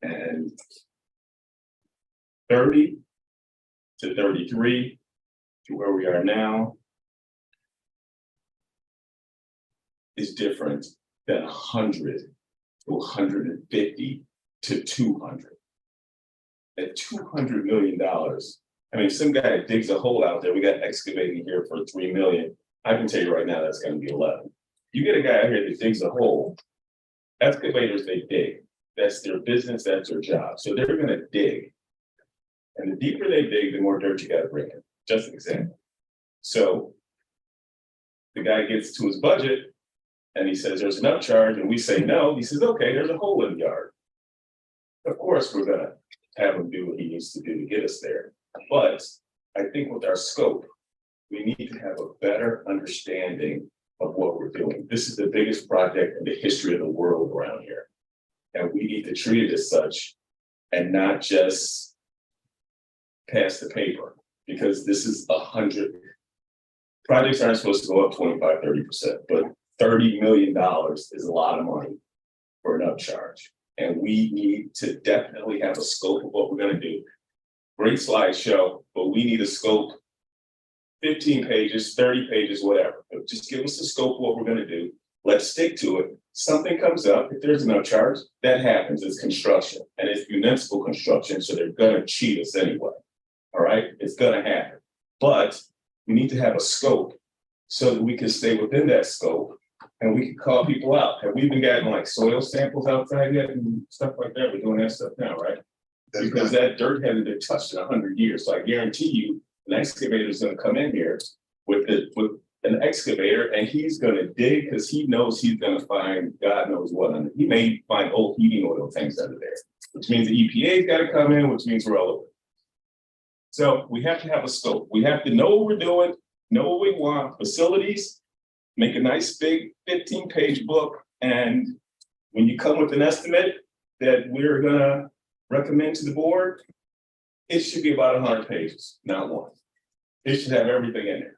And 30 to 33 to where we are now is different than 100 to 150 to 200. At $200 million, I mean, some guy digs a hole out there, we got excavating here for $3 million. I can tell you right now, that's gonna be 11. You get a guy out here that digs a hole, excavators, they dig. That's their business, that's their job. So they're gonna dig. And the deeper they dig, the more dirt you gotta bring in, just an example. So the guy gets to his budget and he says, there's an upcharge, and we say no, he says, okay, there's a hole in the yard. Of course, we're gonna have him do what he needs to do to get us there. But I think with our scope, we need to have a better understanding of what we're doing. This is the biggest project in the history of the world around here. And we need to treat it as such and not just pass the paper, because this is 100. Projects aren't supposed to go up 25, 30%, but $30 million is a lot of money for an upcharge. And we need to definitely have a scope of what we're gonna do. Great slideshow, but we need a scope, 15 pages, 30 pages, whatever. But just give us a scope of what we're gonna do. Let's stick to it. Something comes up, if there's an upcharge, that happens, it's construction. And it's municipal construction, so they're gonna cheat us anyway. All right, it's gonna happen. But we need to have a scope so that we can stay within that scope and we can call people out. Have we even gotten like soil samples outside yet and stuff like that? We're doing that stuff now, right? Because that dirt hasn't been touched in 100 years. So I guarantee you, an excavator is gonna come in here with an excavator and he's gonna dig because he knows he's gonna find God knows what under. He may find old heating oil tanks under there, which means the EPA's gotta come in, which means we're all over. So we have to have a scope. We have to know what we're doing, know what we want, facilities. make a nice big 15-page book, and when you come with an estimate that we're gonna recommend to the board, it should be about 100 pages, not one. It should have everything in it.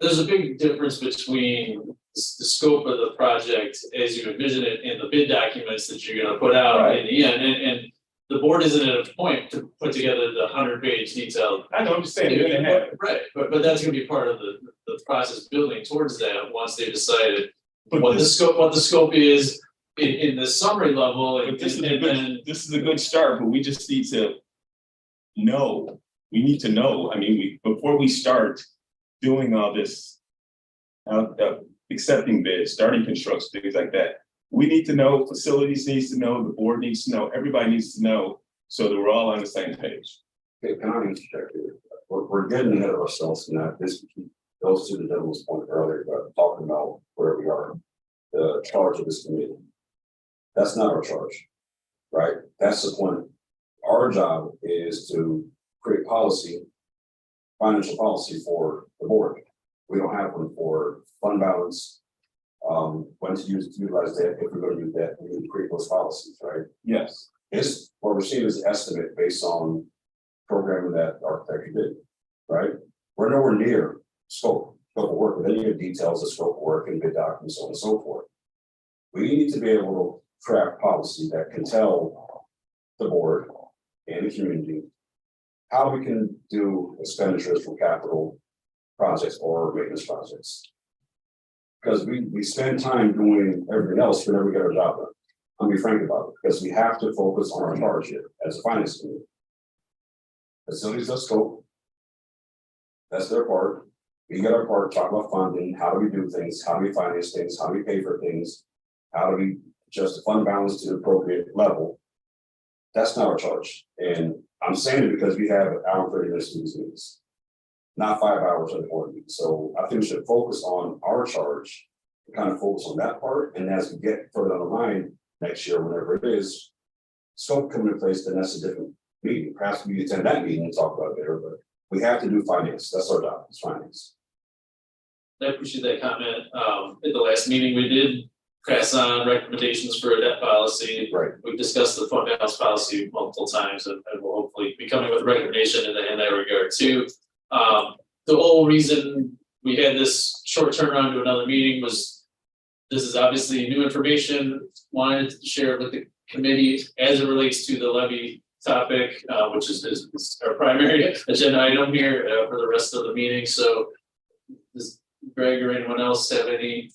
There's a big difference between the scope of the project as you envision it and the bid documents that you're gonna put out in the end, and the board isn't at a point to put together the 100-page detailed. I know, I'm just saying, you're gonna have it. Right, but that's gonna be part of the process building towards that, once they've decided But what the this, scope is in the summary level, but and this is a and good, then. this is a good start, but we just need to know, we need to know, I mean, before we start doing all this, accepting bids, starting construction, things like that, we need to know, facilities needs to know, the board needs to know, everybody needs to know, so that we're all on the same page. Okay, can I interject here? We're getting ahead of ourselves in that this goes to the gentleman's point earlier about talking about where we are, the charge of this committee. That's not our charge, right? That's the point. Our job is to create policy, financial policy for the board. We don't have one for fund balance. When to utilize that, if we're going to use that, we need to create those policies, right? Yes. This, what we're seeing is an estimate based on programming that the architect did, right? We're nowhere near scope of work, with any of the details of scope of work and bid documents, so on and so forth. We need to be able to craft policy that can tell the board and the community how we can do expenditures for capital projects or maintenance projects. Because we spend time doing everything else whenever we get our job done. I'll be frank about it, because we have to focus on our charge here as a finance committee. Facilities of scope. That's their part. We get our part, talk about funding, how do we do things, how do we finance things, how do we pay for things, how do we adjust the fund balance to the appropriate level. That's not our charge. And I'm saying it because we have an hour and 30 minutes to these meetings, not 5 hours of the board meeting. So I think we should focus on our charge, kind of focus on that part. And as we get further down the line next year, whenever it is, scope coming in place, then that's a different meeting. Perhaps we attend that meeting and talk about it there, but we have to do finance. That's our job, it's finance. I appreciate that comment. At the last meeting, we did pass on recommendations for a debt policy. Right. We've discussed the fund balance policy multiple times, and we'll hopefully be coming with a recommendation in that regard too. The whole reason we had this short turnaround to another meeting was this is obviously new information, wanted to share it with the committee as it relates to the levy topic, which is our primary agenda item here for the rest of the meeting. So does Greg or anyone else have any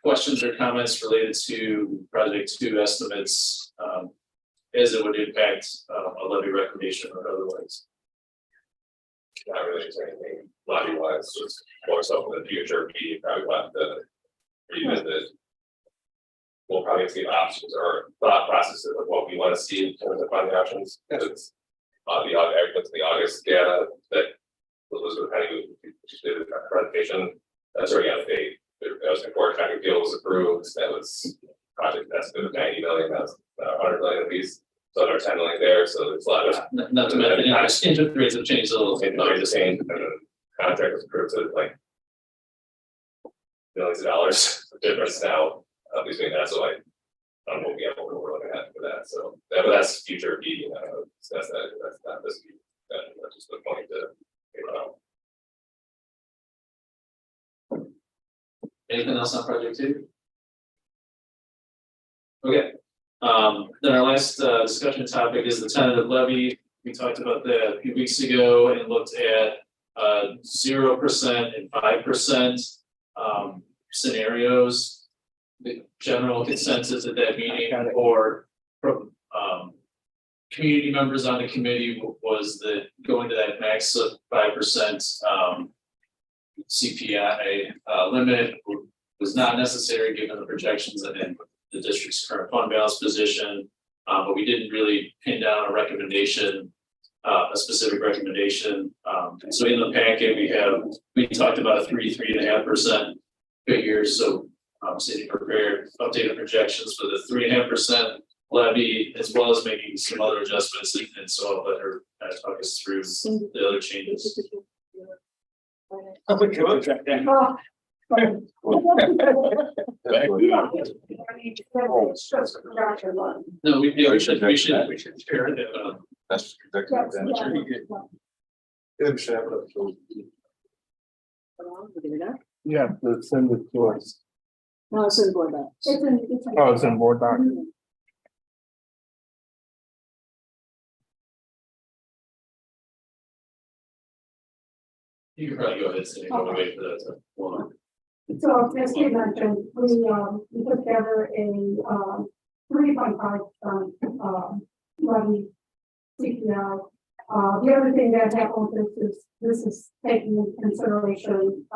questions or comments related to project 2 estimates as it would impact a levy recommendation or otherwise? Not really anything lobby wise, just more so in the future, we probably will have to revisit. We'll probably see options or thought processes of what we want to see in terms of funding options. It's the August data that was kind of just did a presentation. That's already out of date. That was before traffic deal was approved. That was project estimate of 90 million. That's 100 million at least. So there's 10 million there. So there's a lot of Not to mention interest rates have changed a little. the same contract was approved to like millions of dollars difference now between that. So I don't know what we're looking at for that. So that's future meeting. That's not this meeting. That's just the point to figure out. Anything else on project 2? Okay. Then our last discussion topic is the tentative levy. We talked about that a few weeks ago and looked at 0% and 5% scenarios. The general consensus at that meeting or from community members on the committee was that going to that max of 5% CPI limit was not necessary given the projections and the district's current fund balance position, but we didn't really pin down a recommendation, a specific recommendation. So in the packet we talked about a 3.5% figure. So city prepared updated projections for the 3.5% levy, as well as making some other adjustments. And so I'll let her talk us through the other changes. No, we should share it. That's executive advantage. Yeah, we should have it up to- Yeah, send it to us. No, it's in board docs. Oh, it's in board doc. You can probably go ahead, Cindy, while we wait for that to. Hold on. So as Kate mentioned, we put together a 3.5 levy CPI. The other thing that happened with this is taking into consideration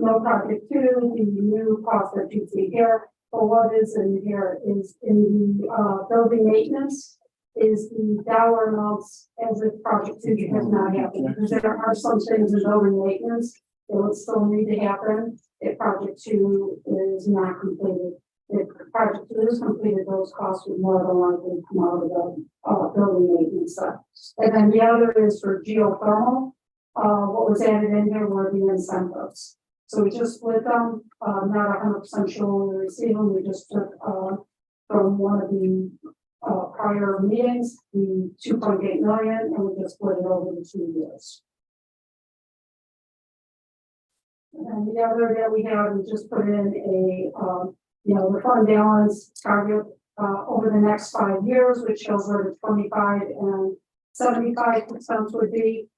no project two, the new cost that you see here. But what is in here is in the building maintenance is the dollar amounts as if project two has not happened. Because there are some things in building maintenance that would still need to happen if project two is not completed. If project two is completed, those costs would more than likely come out of the building maintenance side. And then the other is for geothermal. What was added in here were the incentives. So we just split them, not 100% sure we receive them. We just took from one of the prior meetings, the 2.8 million, and we just split it over the 2 years. And the other that we have, we just put in a, the fund balance target over the next 5 years, which shows where the 25 and 75% would be.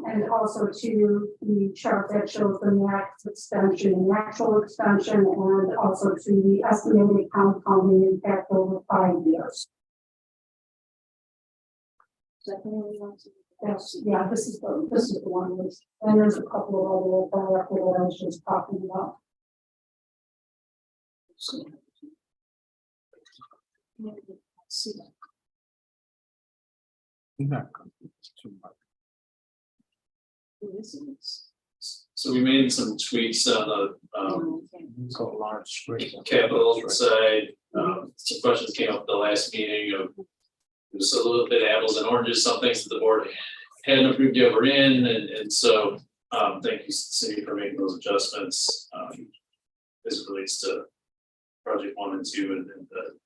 And also to the chart that shows the max extension and actual extension, and also to the estimated compounding impact over 5 years. Yes, yeah, this is the one, and there's a couple of other that I was just talking about. See. So we made some tweaks on the It's got a large screen. capital side. Some questions came up at the last meeting of just a little bit of apples and oranges, some things that the board hadn't approved yet were in, and so thank you, Cindy, for making those adjustments. As it relates to project 1 and 2 and the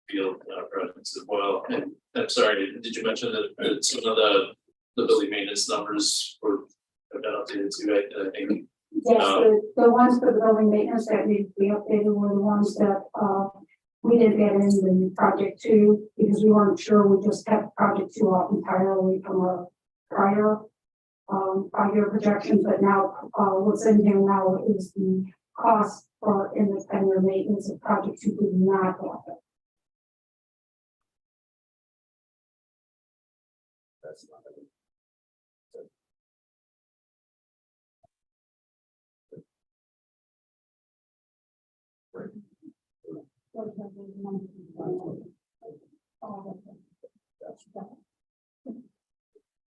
field projects as well. And I'm sorry, did you mention that some of the building maintenance numbers have been updated too? I think. Yes, the ones for the building maintenance that need to be updated were the ones that we didn't get in the project 2 because we weren't sure. We just kept project 2 off entirely from our prior 5-year projections. But now what's in here now is the cost for in the 10-year maintenance of project 2 did not happen. That's not it.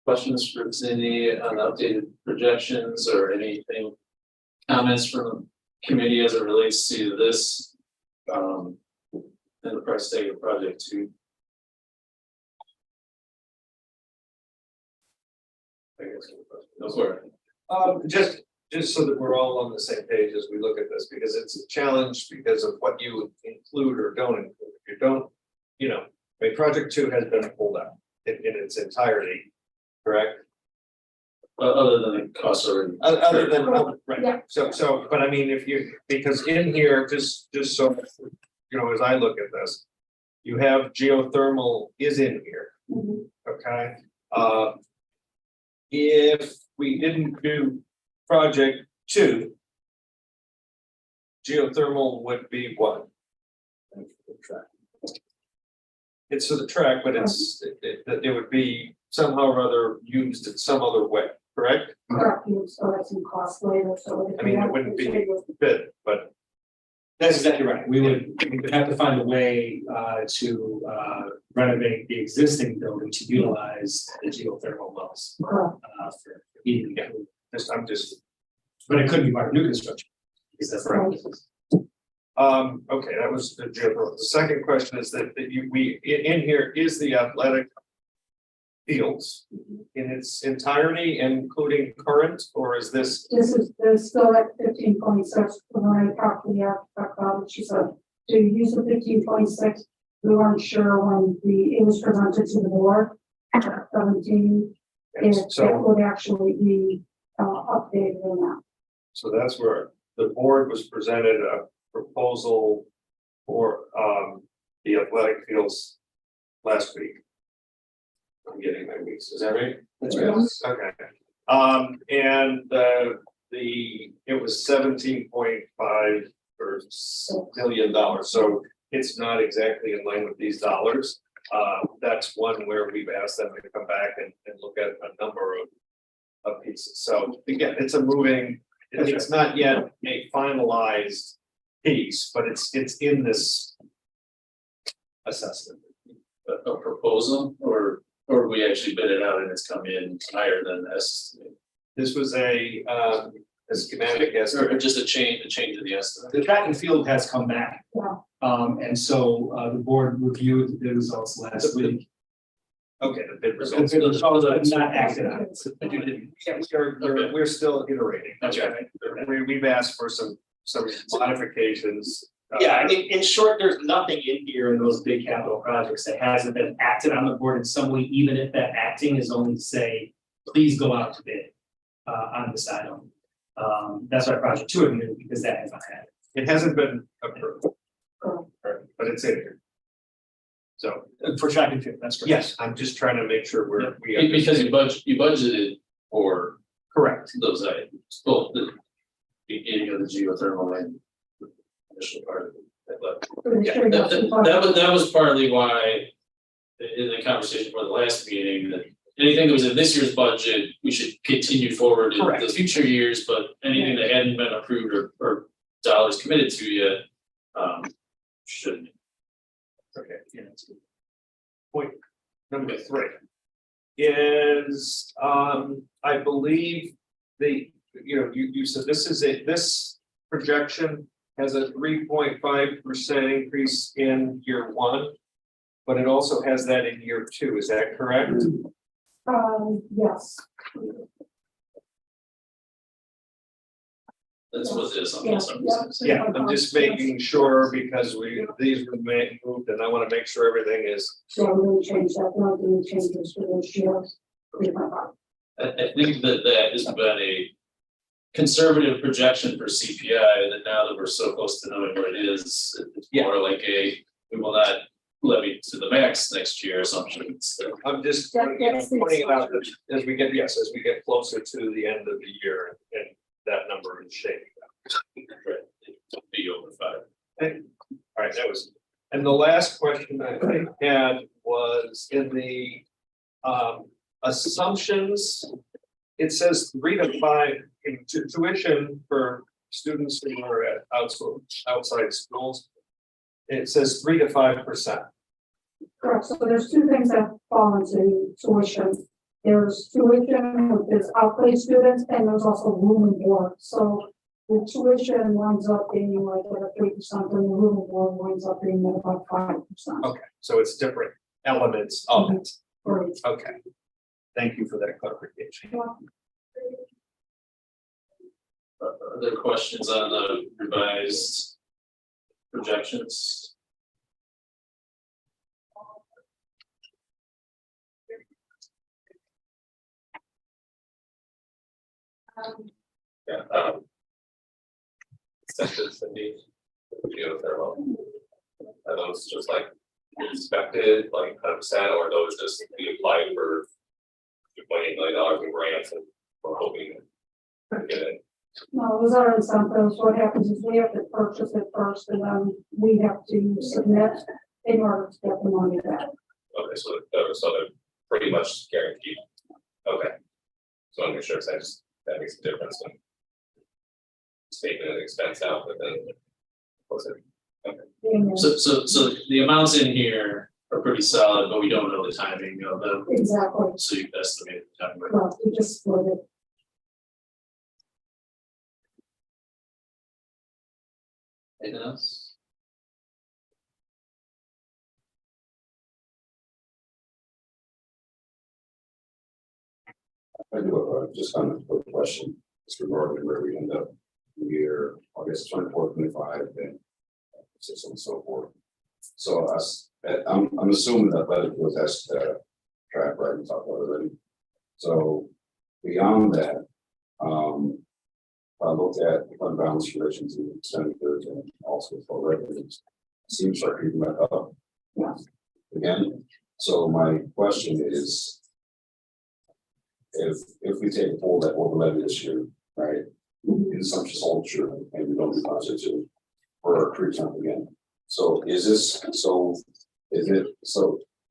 Questions for Cindy on updated projections or anything? Comments from the committee as it relates to this enterprise tag of project 2? I guess no for Just so that we're all on the same page as we look at this, because it's a challenge because of what you include or don't include. If you don't, project 2 has been pulled out in its entirety, correct? Other than the costs already. Other than, Yeah. right, so, but I mean, because in here, just so, as I look at this, you have geothermal is in here, okay? If we didn't do project 2, geothermal would be what? It's for the track, but it would be somehow or other used in some other way, correct? Correct, you still have some costs later, so. I mean, it wouldn't be fit, but That's exactly right. We would have to find a way to renovate the existing building to utilize the geothermal wells. Correct. For heating. I'm just, But it couldn't be part of new construction. Because that's right. okay, that was the geothermal. The second question is that in here is the athletic fields in its entirety, including current, or is this? There's still at 15.6, when I talked to the architect about it, she said, to use the 15.6, we weren't sure when it was presented to the board, 17, if it So, would actually be updated or not. so that's where the board was presented a proposal for the athletic fields last week. I'm getting my weeks, is that right? That's right. Okay. And it was $17.5 billion, so it's not exactly in line with these dollars. That's one where we've asked them to come back and look at a number of pieces. So again, it's a moving, it's not yet a finalized piece, but it's in this assessment. A proposal, or we actually bid it out and it's come in higher than this? This was a schematic Or estimate. just a change of the estimate? The track and field has come back. Yeah. And so the board reviewed the bid results last week. Okay, the bid The results. bid results are not acted on. But you didn't. Yeah, we're still iterating. That's right. We've asked for some modifications. Yeah, I mean, in short, there's nothing in here in those big capital projects that hasn't been acted on the board in some way, even if that acting is only to say, please go out to bid on this item. That's why project 2 is new, because that has not happened. It hasn't been approved. But it's in here. So, For track and field, that's correct. yes, I'm just trying to make sure we. Because you budgeted for Correct. those items, both the beginning of the geothermal and the initial part of it. But Pretty sure that's that was partly why in the conversation for the last meeting, that anything that was in this year's budget, we should continue forward in Correct. the future years, but anything that hadn't been approved or dollars committed to yet, shouldn't. Okay, yeah, that's good. Point number 3 is, I believe you said this projection has a 3.5% increase in year 1, but it also has that in year 2. Is that correct? Yes. That's what it is on Yeah, this. Yeah, I'm just making sure because these were moved and I want to make sure everything is. So I'm going to change that, not going to change this for this year. I think that has been a conservative projection for CPI, that now that we're so close to knowing what it is, it's more like we will not levy to the max next year assumption. I'm just pointing it out that as we get closer to the end of the year and that number is shaping up. It'll be over 5. Okay. All right, that was, and the last question I had was in the assumptions. It says 3 to 5 in tuition for students who are at outside schools. It says 3 to 5%. Correct, so there's 2 things that fall into tuition. There's tuition with this outplay students, and there's also room and board. So the tuition winds up being like at 3%, and the room and board winds up being at about 5%. Okay, so it's different elements of it. Right. Okay. Thank you for that clarification. Are there questions on the revised projections? Yeah. Incentives in the geothermal. Are those just like expected, like 100%, or those just be applied for $2.8 million in grants and we're hoping to get it? No, those are incentives. What happens is we have to purchase it first, and then we have to submit in order to get the money back. Okay, so they're pretty much guaranteed. Okay. So I'm sure that makes a difference when taking an expense out, but then what's it? Okay. So the amounts in here are pretty solid, but we don't know the timing of them. Exactly. So you estimate the timing. Correct. We just split it. Anything else? I do have just kind of a quick question, just regarding where we end up in the year, I guess 24, 25, and so on and so forth. So I'm assuming that letter was that's track, right, we talked about it already. So beyond that, if I look at the fund balance relation to expenditures and also for revenues, it seems like we went up. Again, so my question is, if we take a poll that over levy this year, right, in some all true, and we don't do project two, or creep jump again. So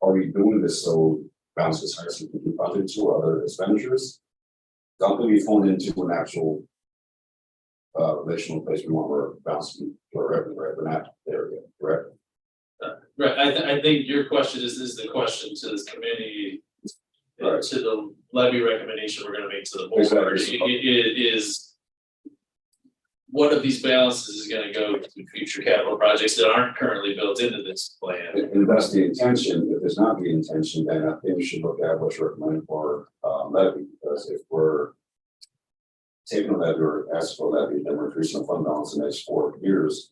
are we doing this so balance is higher so we can do project two or other expenditures? Don't we phone into an actual relational place we want our balance to our revenue, right? We're not there yet, correct? Right, I think your question is the question to this committee. Right. To the levy recommendation we're gonna make to the board. Exactly. It is. What of these balances is gonna go to future capital projects that aren't currently built into this plan? If that's the intention, if it's not the intention, then I think we should look at what's recommended for levy, because if we're taking a levy or asking for levy, then we're increasing the fund balance in the next 4 years.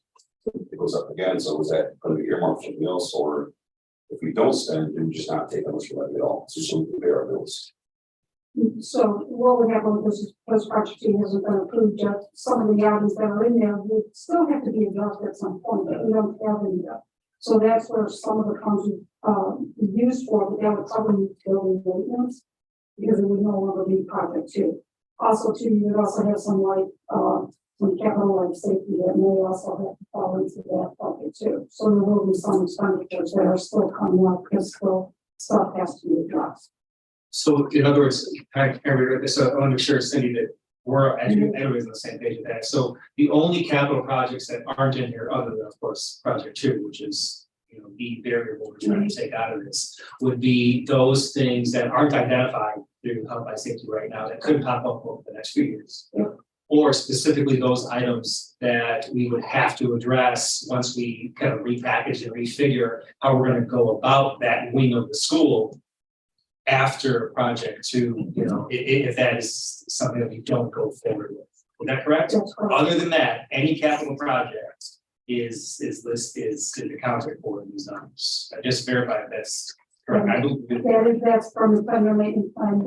It goes up again, so is that going to be earmarked for something else, or if we don't spend, then we just not take that much levy at all, so we can pay our bills. So what we have on this project team hasn't been approved yet. Some of the items that are in there will still have to be adjusted at some point, but we don't have any yet. So that's where some of the funds we used for, but that would probably building maintenance, because it would no longer be project two. Also, too, you would also have some some capital like safety that may also have to fall into that bucket too. So there will be some expenditures that are still coming up because still stuff has to be addressed. So in other words, so I want to make sure, Cindy, that we're everybody's on the same page with that. So the only capital projects that aren't in here, other than of course project two, which is the variable we're trying to take out of this, would be those things that aren't identified through health by safety right now that could pop up over the next few years. Yep. Or specifically those items that we would have to address once we kind of repackage and refigure how we're going to go about that wing of the school after project two, if that is something that we don't go forward with. Is that correct? That's correct. Other than that, any capital project is accounted for in these numbers. I just verified that's correct. I believe That's from the federal maintenance plan.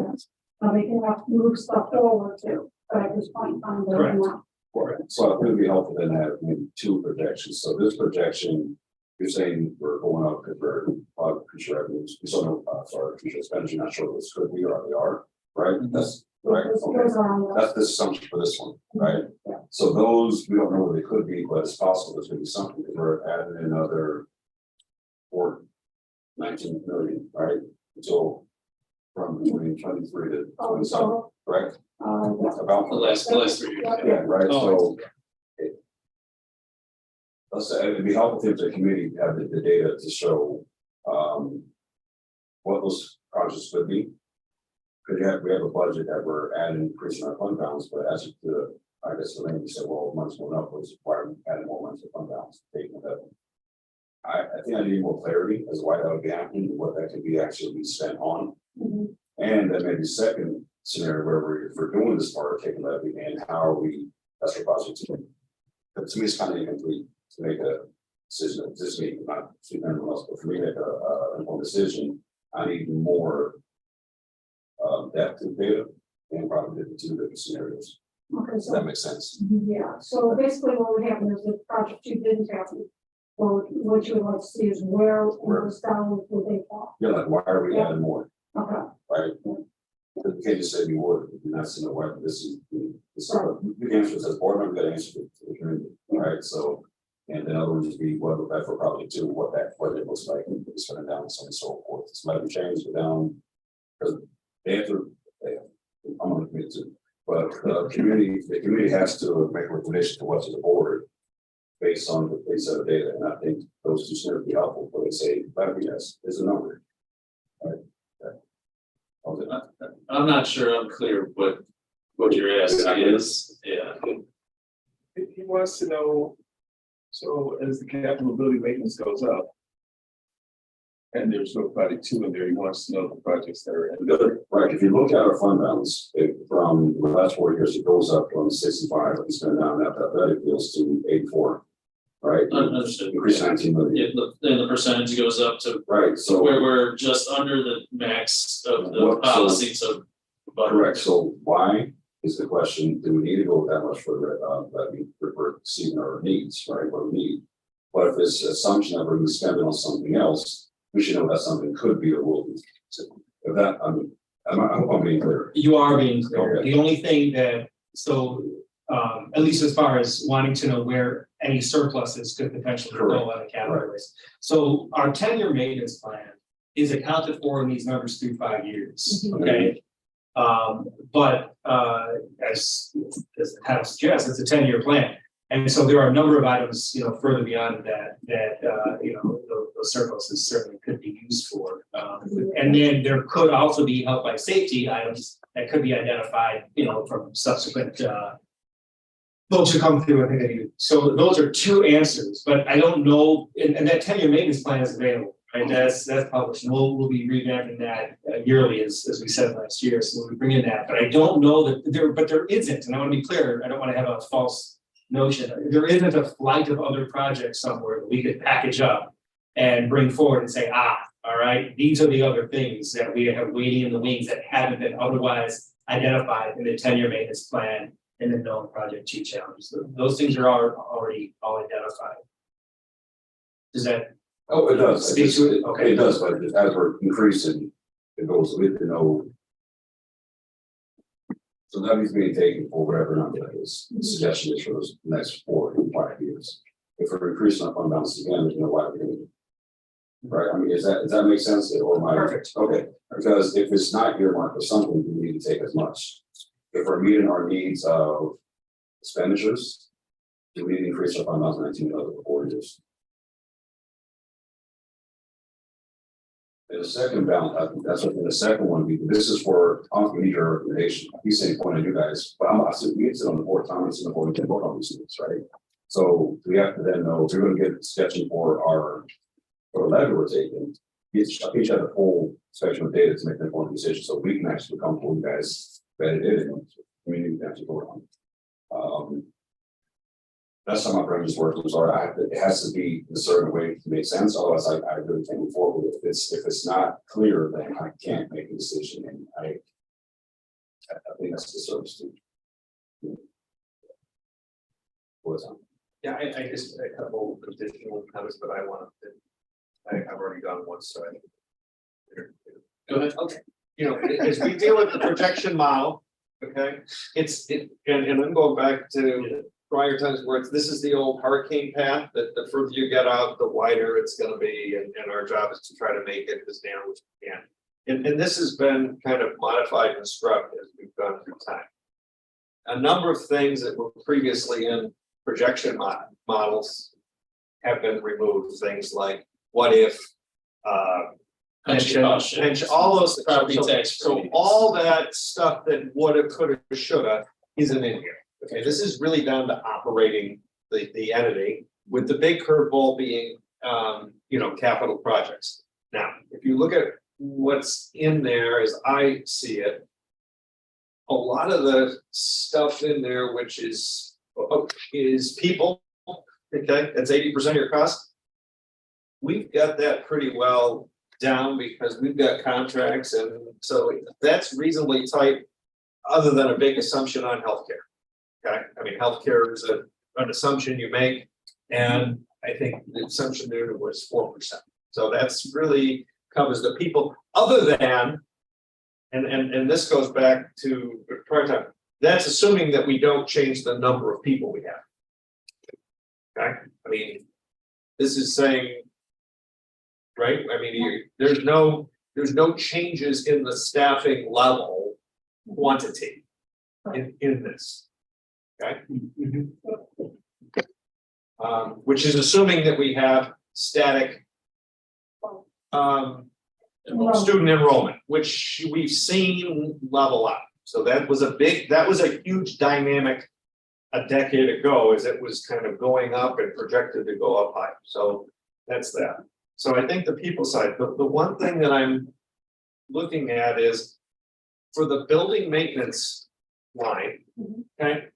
They can have to move stuff forward too, but at this point in time, they're not. Correct. So it would be helpful then to have maybe two projections. So this projection, you're saying we're going up for future revenues, future expenditure, not sure what this could be or they are, right? That's right. Okay. That's the assumption for this one, right? Yeah. So those, we don't know what they could be, but it's possible there's gonna be something because we're adding another 19 million, right? So from 2023 to 27, correct? About The last 3 years. yeah, right, Oh, so. Let's say it'd be helpful if the community have the data to show, what those projects could be. Because we have a budget that we're adding, increasing our fund balance, but as I guess the lady said, well, money's going up, was why are we adding more money to fund balance, taking that. I think I need more clarity as to why that would be happening, what that could be actually spent on. And then maybe second scenario where we're doing this part of taking levy and how are we, that's what project two. But to me, it's kind of incomplete to make a decision, this meeting, not to anyone else, but for me to make a informed decision, I need more depth to data and probably the two different scenarios. Okay, Does that make sense? yeah, so basically what would happen is if project two didn't happen, well, what you would like to see is where those dollars would they fall? Yeah, like why are we adding more, Okay, right? Because we can't just say we would, if you're not seeing the way, this is, the answer says board member, got to answer to the community, right? So, and then other ones would be what that for probably too, what it looks like, and it's going down, so on and so forth. It's might be changed, go down, because they have to, I'm gonna commit to, but the community has to make a recommendation to what to the board based on the base set of data, and I think those two scenarios would be helpful, but they say, yes, is a number. Right. I'm not sure I'm clear what you're asking is, yeah. He wants to know, so as the capital building maintenance goes up, and there's no project two in there, he wants to know the projects that are in. Right, if you look at our fund balance, from the last 4 years, it goes up from 65, it's been down, that equals to 84. Right? Understood. Increase 19 million. Yeah, then the percentage goes up to Right, so. where we're just under the max of the What- so- policy, so. Correct, so why is the question, do we need to go that much further, that we're exceeding our needs, right, what we need? But if this assumption that we're gonna spend it on something else, we should know that something could be or will be. So if that, I'm being clear. You are being clear. Okay. The only thing that, so, at least as far as wanting to know where any surpluses could potentially go on the capital list. So our 10-year maintenance plan is accounted for in these numbers through 5 years, okay? But as the title suggests, it's a 10-year plan. And so there are a number of items, you know, further beyond that, you know, those surpluses certainly could be used for. And then there could also be health by safety items that could be identified, you know, from subsequent folks who come through, I think they do. So those are two answers, but I don't know, and that 10-year maintenance plan is available, right? That's published, and we'll be revamping that yearly, as we said last year, so we'll bring in that. But I don't know that there isn't, and I want to be clear, I don't want to have a false notion. There isn't a flight of other projects somewhere that we could package up and bring forward and say, all right, these are the other things that we have waiting in the wings that haven't been otherwise identified in the 10-year maintenance plan and the known project 2 challenges. Those things are already all identified. Does that? Oh, it does. Speak to it? Okay, it does, but as we're increasing, it goes with, you know. So that means being taken for whatever number that is. The suggestion is for those next 4 and 5 years. If we're increasing our fund balance again, there's no why we're doing it. Right, I mean, does that make sense? Or my Perfect. Okay, because if it's not earmarked for something, we need to take as much. If we're meeting our needs of expenditures, do we need to increase our fund balance 19 million for 4 years? And the second balance, I think that's what the second one be. This is for need your recommendation. He's saying point to you guys, but I said we sit on the board, Tom is on the board, we can vote on these things, right? So we have to then know if we're going to get sketching for the levy we're taking. Each have a full spectrum of data to make an informed decision, so we can actually come to you guys vetted it and community can actually vote on. That's how my brain is working. Sorry, it has to be in a certain way to make sense. Otherwise, I really can't move forward. If it's not clear, then I can't make a decision, and I think that's the service to. What's on? Yeah, I just a couple of additional comments, but I've already gone once, so Go ahead. Okay, you know, as we deal with the projection model, okay, and I'm going back to prior times where this is the old hurricane path, that the further you get out, the wider it's gonna be, and our job is to try to make it as narrow as we can. And this has been kind of modified and scrubbed as we've gone through time. A number of things that were previously in projection models have been removed, things like what if, pension, all those stuff. So all that stuff that woulda, coulda, shoulda isn't in here. Okay, this is really down to operating the entity, with the big curveball being, capital projects. Now, if you look at what's in there as I see it, a lot of the stuff in there, which is people, okay, that's 80% of your cost. We've got that pretty well down because we've got contracts, and so that's reasonably tight, other than a big assumption on healthcare. Okay, I mean, healthcare is an assumption you make, and I think the assumption there was 4%. So that's really covers the people, other than, and this goes back to prior time. That's assuming that we don't change the number of people we have. Okay, I mean, this is saying, right? I mean, there's no changes in the staffing level quantity in this. Okay. Which is assuming that we have static student enrollment, which we've seen level out. So that was a huge dynamic a decade ago, as it was kind of going up and projected to go up high. So that's that. So I think the people side, the one thing that I'm looking at is for the building maintenance line, okay?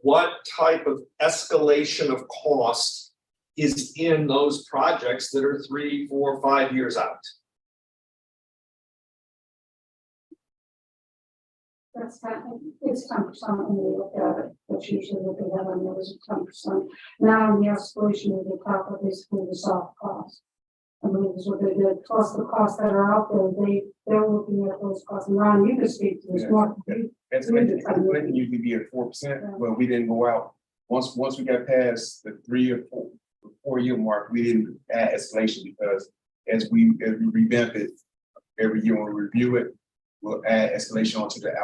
What type of escalation of cost is in those projects that are 3, 4, 5 years out? That's it's 10% when we look at it, that's usually what they have on there is 10%. Now, the escalation of the top of basically the soft cost. I believe is what they did, plus the costs that are out there, they're looking at those costs, and Ron, you can speak to this more. Escalation usually be at 4%, but we didn't go out. Once we got past the 3 or 4 year mark, we didn't add escalation because as we revamp it every year when we review it, we'll add escalation onto the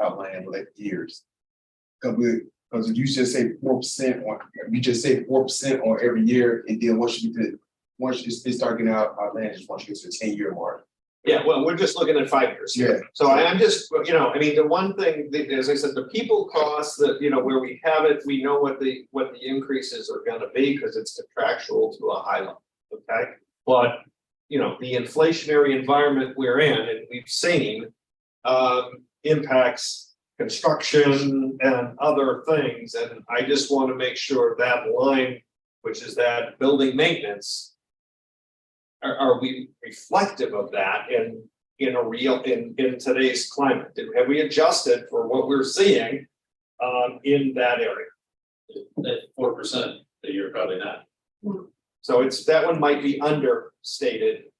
outline of like years. Because if you just say 4% on, you just say 4% on every year, and then once you start getting outlandish, once you get to the 10-year mark. Yeah, well, we're just looking at 5 years here. Yeah. So I'm just, I mean, the one thing, that, as I said, the people costs that, where we have it, we know what the increases are gonna be, because it's contractual to a high level, okay? But, the inflationary environment we're in, and we've seen, impacts construction and other things, and I just want to make sure that line, which is that building maintenance, are we reflective of that in today's climate? Have we adjusted for what we're seeing in that area? At 4%, that you're probably not. So that one might be understated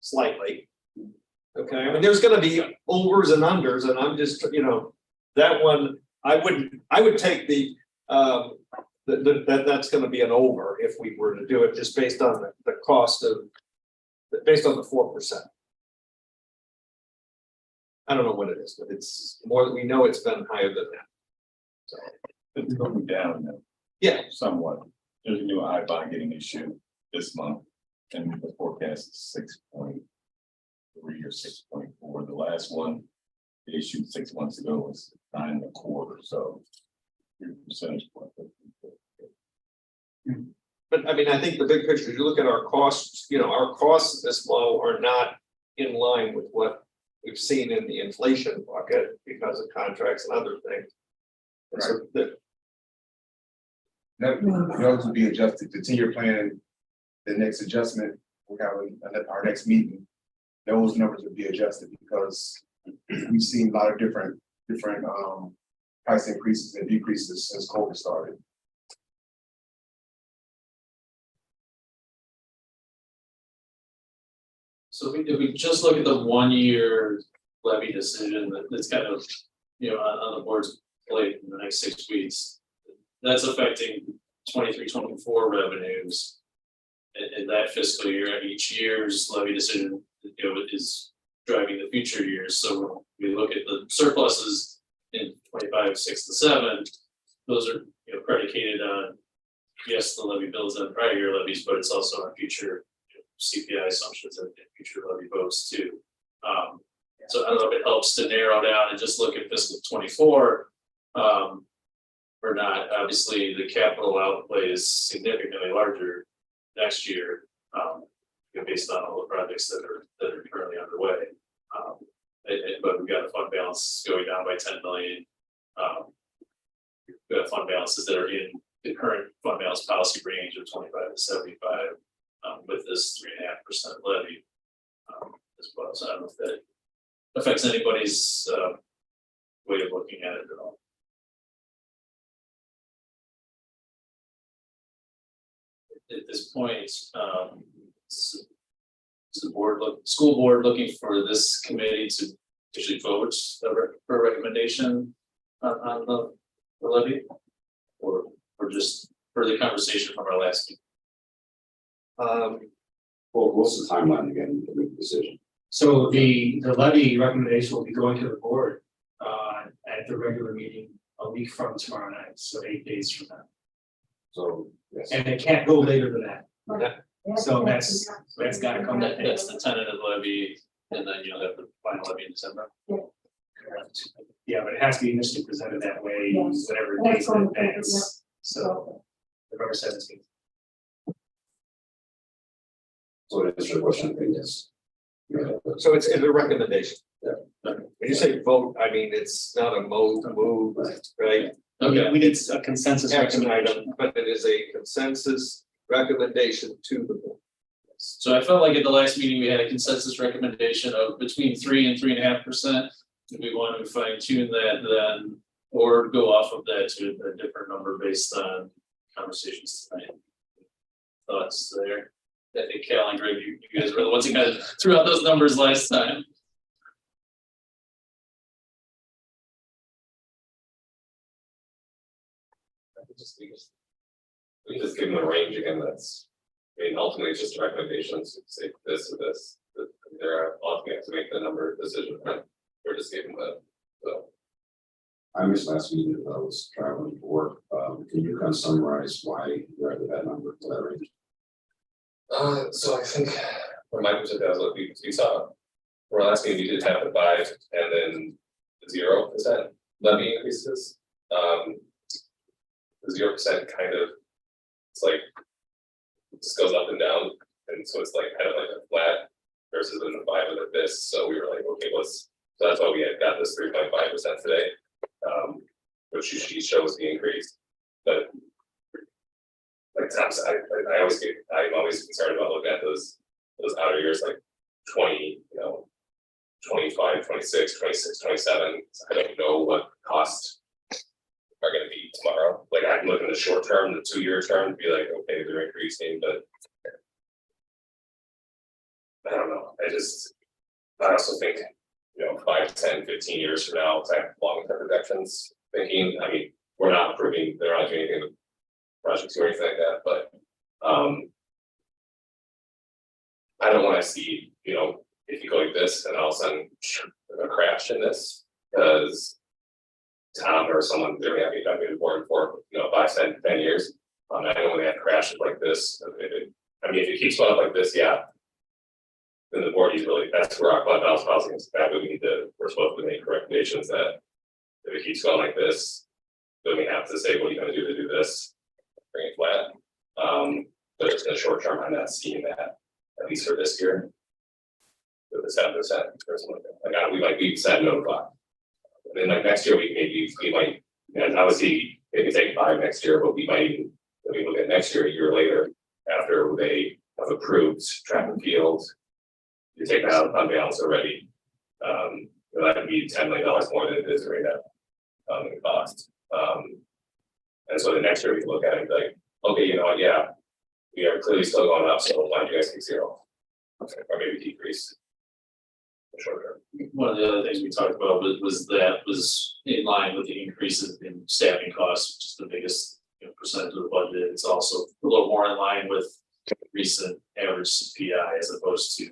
slightly. Okay, I mean, there's gonna be overs and unders, and I'm just, that one, I would take that's gonna be an over if we were to do it, just based on the cost of, based on the 4%. I don't know what it is, but it's more than we know, it's been higher than that. So It's going down now. Yeah. Somewhat. There's a new I-bond getting issued this month, and the forecast is 6.3 or 6.4. The last one they issued 6 months ago was 9.25, so 3 percentage point. But I mean, I think the big picture, if you look at our costs, our costs this low are not in line with what we've seen in the inflation bucket because of contracts and other things. And so Those will be adjusted, the 10-year plan, the next adjustment, we have our next meeting. Those numbers will be adjusted because we've seen a lot of different price increases and decreases since COVID started. So if we just look at the 1-year levy decision that's kind of, on the board's plate in the next 6 weeks, that's affecting 23-24 revenues in that fiscal year. And each year's levy decision, is driving the future years. So when we look at the surpluses in 25, 6, and 7, those are predicated on, yes, the levy bills on prior year levies, but it's also on future CPI assumptions and future levy votes too. So I don't know if it helps to narrow down and just look at fiscal 24 or not. Obviously, the capital outlay is significantly larger next year, based on all the projects that are currently underway. But we've got a fund balance going down by 10 million. We've got fund balances that are in the current fund balance policy range of 25 to 75. With this 3.5% levy as well. So I don't know if that affects anybody's way of looking at it at all. At this point, is the school board looking for this committee to actually vote for a recommendation on the levy, or just for the conversation from our last meeting? Well, what's the timeline again to make the decision? So the levy recommendation will be going to the board at the regular meeting a week from tomorrow night, so 8 days from now. So, yes. And it can't go later than that. So that's gotta come that day. That's the tentative levy, and then you'll have the final levy in December. Correct. Yeah, but it has to be initially presented that way, Yes. whatever That's days in what- advance. So November 17th. So to answer your question, I think yes. Yeah, So it's a recommendation. Yeah. When you say vote, I mean, it's not a move, right? Okay, We need a consensus Action recommendation. item, but it is a consensus recommendation to the board. so I felt like at the last meeting, we had a consensus recommendation of between 3% and 3.5%. If we want to fine tune that then, or go off of that to a different number based on conversations tonight. Thoughts there? I think Cal and Greg, you guys were the ones who kind of threw out those numbers last time. We just give them a range again, that's, I mean, ultimately it's just recommendations, say this or this, they're ultimately have to make the number decision, right? We're just giving the, so. I missed last meeting because I was traveling for work. Can you kind of summarize why you're at that number, that range? So I think from my perspective, that was what we saw. For our last meeting, we did have the 5 and then the 0% levy increases. The 0% kind of, it's like, it just goes up and down. And so it's like kind of like a flat versus in the 5 of this. So we were like, okay, so that's why we had got this 3.5% today. Which usually shows the increase, but like times I'm always concerned about looking at those outer years like 20, 25, 26, 26, 27. I don't know what costs are going to be tomorrow. Like I can look in the short term, the 2-year term, and be like, okay, they're increasing, but I don't know. I also think, 5, 10, 15 years from now, I have long-term projections thinking, I mean, we're not approving, they're not doing anything with projects or anything like that, but I don't want to see, if you go like this and all of a sudden a crash in this, because Tom or someone, they're going to be important for, 5, 10 years. I don't want to have crashes like this. I mean, if it keeps going up like this, yeah. Then the board is really, that's where our $5,000 housing is back. We're supposed to make recommendations that if it keeps going like this, then we have to say, what are you going to do this? Bring it flat. But just in the short term, I'm not seeing that, at least for this year. With the 7% or something like that. Like we might be 7 o'clock. And then like next year, we might, and obviously maybe take 5 next year, but we might even, if we look at next year, a year later, after they have approved track and field, you take that out on balance already. That would be $10 million more than it is right now, in cost. And so the next year we can look at it and be like, okay, yeah, we are clearly still going up, so why don't you guys take 0? Or maybe decrease. Short term. One of the other things we talked about was in line with the increases in staffing costs, which is the biggest percentage of the budget. It's also a little more in line with recent average CPI as opposed to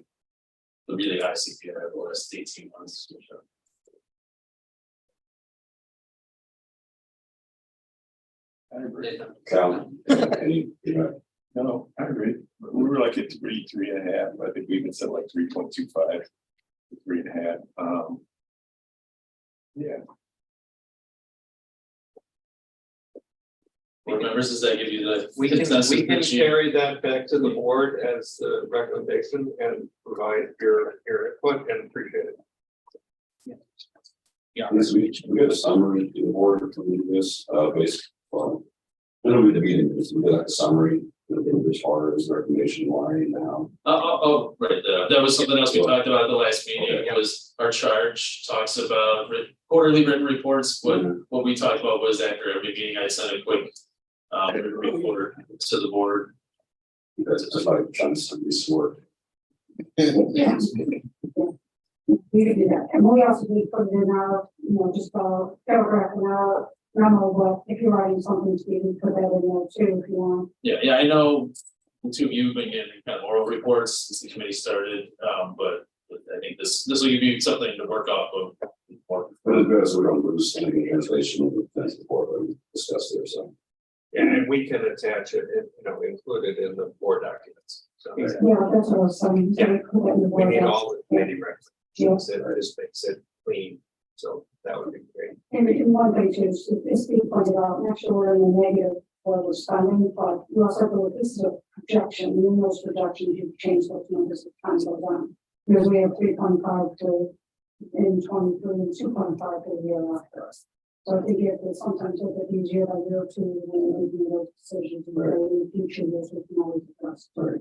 the really high CPI over the last 18 months. I agree. Cal, No, I agree. We were like at 3.5. I think we even said like 3.25, 3.5. Yeah. Board members, does that give you the We can consensus that you- carry that back to the board as the recommendation and provide your input and appreciate it. yes, we got a summary to the board from this, based on. I don't read the meeting, we got a summary, as far as recommendation why now. Right, that was something else we talked about at the last meeting. It was our charge talks about quarterly written reports. What we talked about was after every meeting, I sent a quick report to the board. Because it's just like trying to send this work. Yeah. We can do that, and we also need to put it in our, just paragraph in our memo, but if you're writing something, you can put that in there too, if you want. Yeah, I know the two of you have been getting kind of oral reports since the committee started, but I think this will give you something to work off of. But it's good, so we don't lose anything in translation of the things before we discuss there, so. And we can attach it, include it in the board documents. So Yeah, that's what I was saying. So put that in the we board need docs. all the committee records. Yeah. So it just makes it clean. So that would be great. And one thing too, is Steve pointed out, next year we're in the negative for the spending, but you also have to look, this is a projection, and in those projections, you change those numbers as time goes on. Because we have 3.5 to in 23 and 2.5 for the year after. So I think it is sometimes a bit easier by year or two when making those decisions and in the future years we can always adjust. Sorry,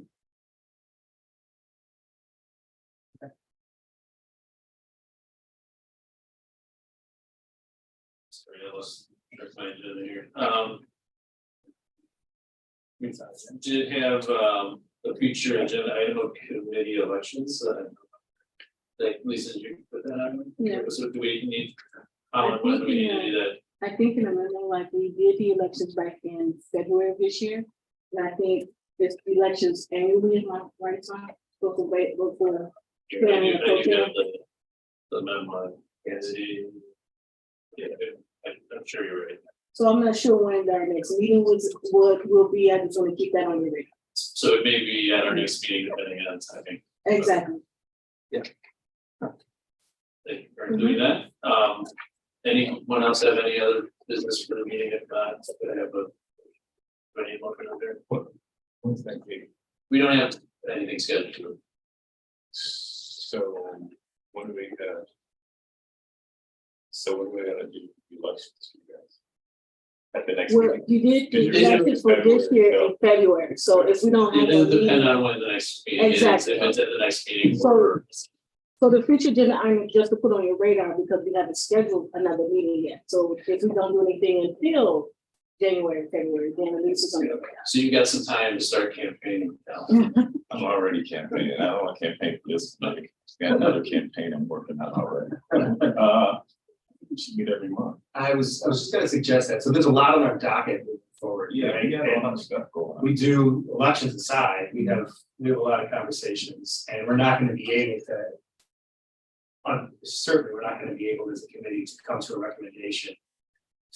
let's find it in here. We did have a future agenda item of committee elections. Like Lisa, did you put that on? Yeah. So do we need? I When do think we need in to do that? I think in a minute, like we did the elections back in February of this year. And I think this elections annually in my right time, supposed to wait before. I do have the memo. Yeah, I'm sure you're right. So I'm not sure when our next meeting will be. I just want to keep that on your radar. So it may be at our next meeting, depending on timing. Exactly. Thank you for doing that. Anyone else have any other business for the meeting? If not, I have any more out there. When's that meeting? We don't have anything scheduled. So when do we so what are we gonna do elections, you guys? At the next Well, meeting? you did Did the you- elections for this year in February. So if we don't have. It'll a meeting- depend on when the next meeting is. Exactly. If it's at the next meeting. So the future agenda item just to put on your radar because we haven't scheduled another meeting yet. So if we don't do anything until January, February, then at least it's on your radar. So you got some time to start campaigning now. I'm already campaigning. I don't want to campaign for this. I got another campaign I'm working on already. We should meet every month. I was just gonna suggest that, so there's a lot on our docket moving forward. Yeah, right? we got a lot And of stuff going on. we do elections aside, we have a lot of conversations, and we're not gonna be able to. Certainly, we're not gonna be able as a committee to come to a recommendation.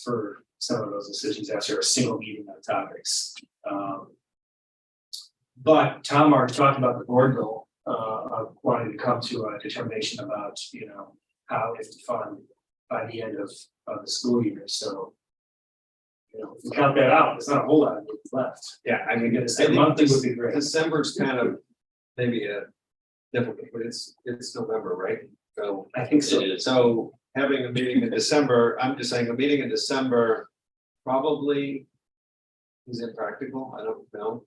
For some of those decisions after a single meeting on topics. But Tom already talked about the board goal, of wanting to come to a determination about, how it's to fund. By the end of the school year, so. If we count that out, there's not a whole lot of left. Yeah, I mean, It's a monthly would be great. December's kind of maybe difficult, but it's November, right? So I think so. It is. So having a meeting in December, I'm just saying a meeting in December probably is impractical. I don't know.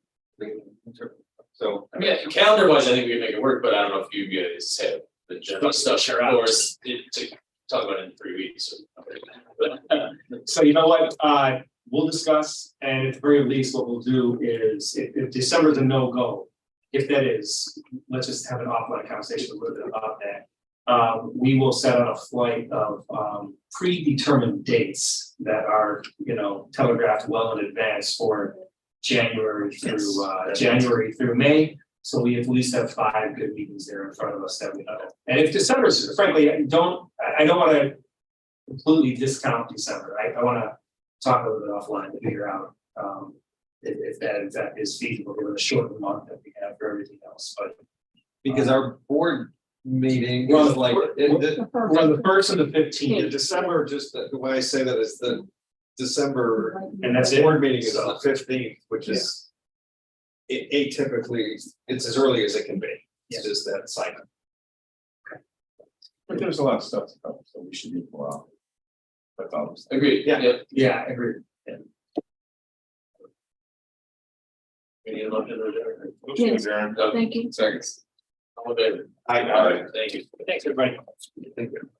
So. I mean, calendar wise, I think we can make it work, but I don't know if you guys have the general stuff for us to talk about it in 3 weeks. So you know what, we'll discuss, and at the very least, what we'll do is, if December is a no-go. If that is, let's just have an offline conversation a little bit about that. We will set out a flight of predetermined dates that are, telegraphed well in advance for January through May. So we at least have 5 good meetings there in front of us that we know. And if December's, frankly, I don't want to completely discount December. I want to talk a little bit offline to figure out if that in fact is feasible, given the short month that we have for everything else. But Because our board meeting We're on is the- like, we're on the 1st and the 15th, December, just the way I say that is the December. and that's it. Board meeting is So- the 15th, which is. Atypically, it's as early as it can be. It's just that cycle. But there's a lot of stuff to cover, so we should be more often. That's all I'm saying. Agreed. Yeah, I agree. We need a motion to adjourn. Motion Yes. adjourned. Thank you. Seconds. All in favor? Aye. Thank you. Thanks, everybody. Thank you.